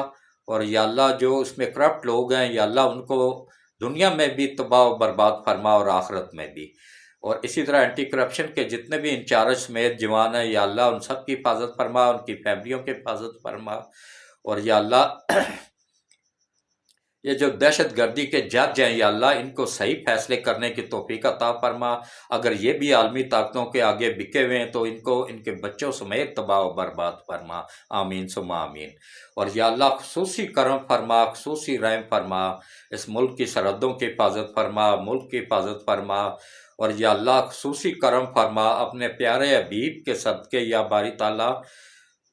اور یا اللہ جو اس میں کرپٹ لوگ ہیں یا اللہ ان کو دنیا میں بھی تباہ و برباد فرما اور آخرت میں بھی۔ اور اسی طرح اینٹی کرپشن کے جتنے بھی انچارج سمیت جوان ہیں یا اللہ ان سب کی حفاظت فرما، ان کی فیملیوں کی حفاظت فرما، اور یا اللہ یہ جو دہشت گردی کے جج ہیں یا اللہ ان کو صحیح فیصلے کرنے کی توفیق عطا فرما، اگر یہ بھی عالمی طاقتوں کے آگے بکے ہوئے ہیں تو ان کو ان کے بچوں سمیت تباہ و برباد فرما، آمین ثم آمین۔ اور یا اللہ خصوصی کرم فرما، خصوصی رحم فرما، اس ملک کی سرحدوں کی حفاظت فرما، ملک کی حفاظت فرما، اور یا اللہ خصوصی کرم فرما اپنے پیارے حبیب کے صدقے یا باری تعالیٰ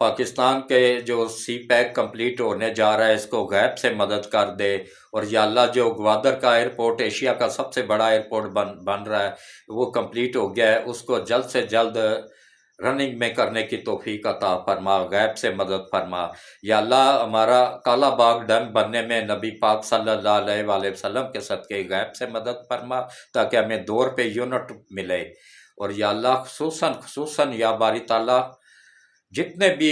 پاکستان کے جو سی پیک کمپلیٹ ہونے جا رہا ہے اس کو غیب سے مدد کر دے، اور یا اللہ جو گوادر کا ایئرپورٹ ایشیا کا سب سے بڑا ایئرپورٹ بن رہا ہے وہ کمپلیٹ ہو گیا ہے، اس کو جلد سے جلد رننگ میں کرنے کی توفیق عطا فرما، غیب سے مدد فرما۔ یا اللہ ہمارا کالا باغ ڈیم بننے میں نبی پاک صلی اللہ علیہ وآلہ وسلم کے صدقے غیب سے مدد فرما تاکہ ہمیں 2 روپے یونٹ ملے۔ اور یا اللہ خصوصاً یا باری تعالیٰ جتنے بھی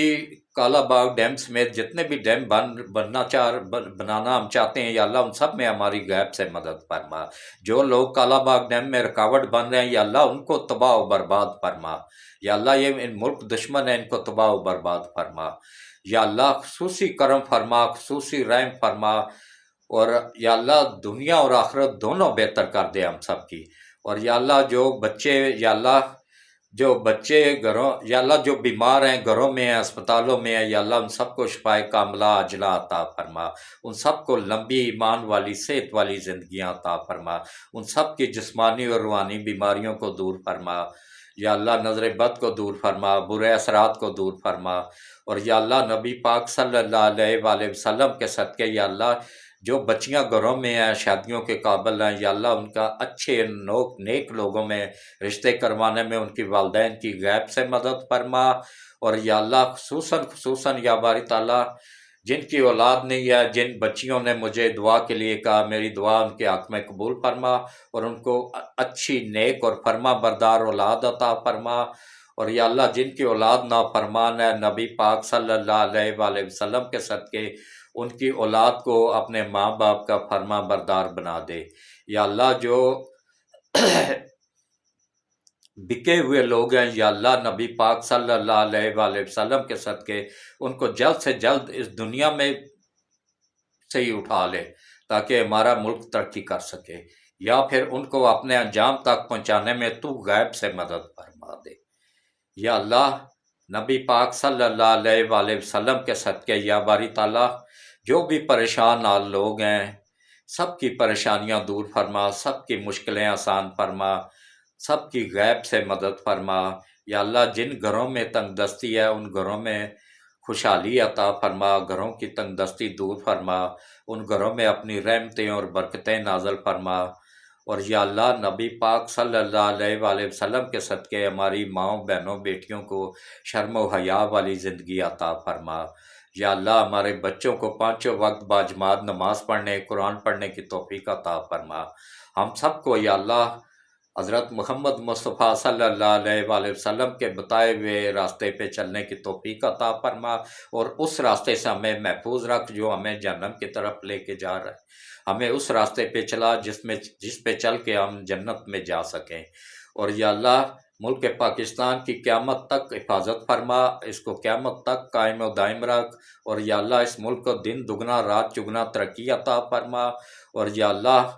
کالا باغ ڈیم سمیت جتنے بھی ڈیم بنانا ہم چاہتے ہیں یا اللہ ان سب میں ہماری غیب سے مدد فرما۔ جو لوگ کالا باغ ڈیم میں رکاوٹ بن رہے ہیں یا اللہ ان کو تباہ و برباد فرما، یا اللہ یہ ان ملک دشمن ہیں ان کو تباہ و برباد فرما۔ یا اللہ خصوصی کرم فرما، خصوصی رحم فرما، اور یا اللہ دنیا اور آخرت دونوں بہتر کر دے ہم سب کی۔ اور یا اللہ جو بچے گھروں یا اللہ جو بیمار ہیں گھروں میں ہیں، اسپتالوں میں ہیں یا اللہ ان سب کو شفائے کاملہ عاجلہ عطا فرما، ان سب کو لمبی ایمان والی صحت والی زندگیاں عطا فرما، ان سب کی جسمانی اور روحانی بیماریوں کو دور فرما، یا اللہ نظر بد کو دور فرما، برے اثرات کو دور فرما۔ اور یا اللہ نبی پاک صلی اللہ علیہ وآلہ وسلم کے صدقے یا اللہ جو بچیاں گھروں میں ہیں، شادیوں کے قابل ہیں یا اللہ ان کا اچھے نیک لوگوں میں رشتے کروانے میں ان کی والدین کی غیب سے مدد فرما۔ اور یا اللہ خصوصاً یا باری تعالیٰ جن کی اولاد نہیں ہے، جن بچیوں نے مجھے دعا کے لیے کہا، میری دعا ان کے حق میں قبول فرما اور ان کو اچھی نیک اور فرما بردار اولاد عطا فرما۔ اور یا اللہ جن کی اولاد نافرمان ہے، نبی پاک صلی اللہ علیہ وآلہ وسلم کے صدقے ان کی اولاد کو اپنے ماں باپ کا فرما بردار بنا دے۔ یا اللہ جو بکے ہوئے لوگ ہیں یا اللہ نبی پاک صلی اللہ علیہ وآلہ وسلم کے صدقے ان کو جلد سے جلد اس دنیا میں سے ہی اٹھا لے تاکہ ہمارا ملک ترقی کر سکے، یا پھر ان کو اپنے انجام تک پہنچانے میں تو غیب سے مدد فرما دے۔ یا اللہ نبی پاک صلی اللہ علیہ وآلہ وسلم کے صدقے یا باری تعالیٰ جو بھی پریشان حال لوگ ہیں سب کی پریشانیاں دور فرما، سب کی مشکلیں آسان فرما، سب کی غیب سے مدد فرما۔ یا اللہ جن گھروں میں تنگ دستی ہے ان گھروں میں خوشحالی عطا فرما، گھروں کی تنگ دستی دور فرما، ان گھروں میں اپنی رحمتیں اور برکتیں نازل فرما۔ اور یا اللہ نبی پاک صلی اللہ علیہ وآلہ وسلم کے صدقے ہماری ماؤں بہنوں بیٹیوں کو شرم و حیا والی زندگی عطا فرما۔ یا اللہ ہمارے بچوں کو 5 وقت باجماعت نماز پڑھنے، قرآن پڑھنے کی توفیق عطا فرما۔ ہم سب کو یا اللہ حضرت محمد مصطفیٰ صلی اللہ علیہ وآلہ وسلم کے بتائے ہوئے راستے پہ چلنے کی توفیق عطا فرما، اور اس راستے سے ہمیں محفوظ رکھ جو ہمیں جہنم کی طرف لے کے جا رہا ہے۔ ہمیں اس راستے پہ چلا جس پہ چل کے ہم جنت میں جا سکیں۔ اور یا اللہ मुल्क पाकिस्तान की क़यामत तक हिफाजत फरमा, इसको क़यामत तक कायम व दायम रख। और या अल्लाह इस मुल्क को दिन दुगना रात चुगना तरक्की अता फरमा। और या अल्लाह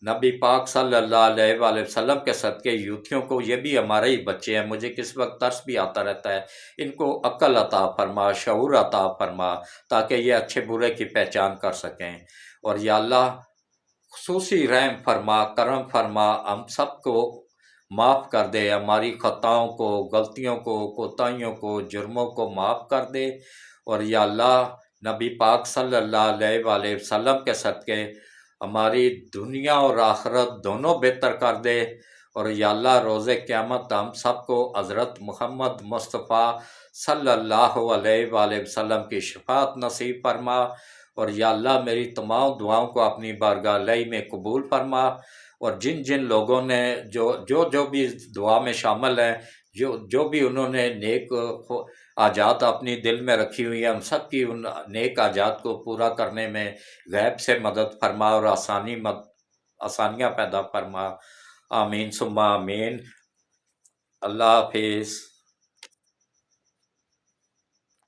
नबी पाक सल्लल्लाहु अलैहि वसल्लम के सदक़े यूथियों को, ये भी हमारे ही बच्चे हैं, मुझे किस वक्त तरस भी आता रहता है, इनको अक्ल अता फरमा, शऊर अता फरमा, ताकि ये अच्छे बुरे की पहचान कर सकें। और या अल्लाह खुसूसी रहम फरमा, करम फरमा, हम सबको माफ़ कर दे, हमारी ख़ताओं को, गलतियों को, कोताहियों को, जुर्मों को माफ़ कर दे। और या अल्लाह नबी पाक सल्लल्लाहु अलैहि वसल्लम के सदक़े हमारी दुनिया और आखिरत दोनों बेहतर कर दे। और या अल्लाह रोज़े क़यामत हम सबको हज़रत मुहम्मद मुस्तफ़ा सल्लल्लाहु अलैहि वसल्लम की शफ़ाअत नसीब फरमा। और या अल्लाह मेरी तमाम दुआओं को अपनी बारगाह इलाही में कबूल फरमा। और जिन जिन लोगों ने जो भी इस दुआ में शामिल हैं, जो भी उन्होंने नेक हाजात अपनी दिल में रखी हुई है, हम सब की उन नेक हाजात को पूरा करने में गैब से मदद फरमा और आसानियाँ पैदा फरमा। आमीन सुम्मा आमीन। अल्लाह हाफिज़।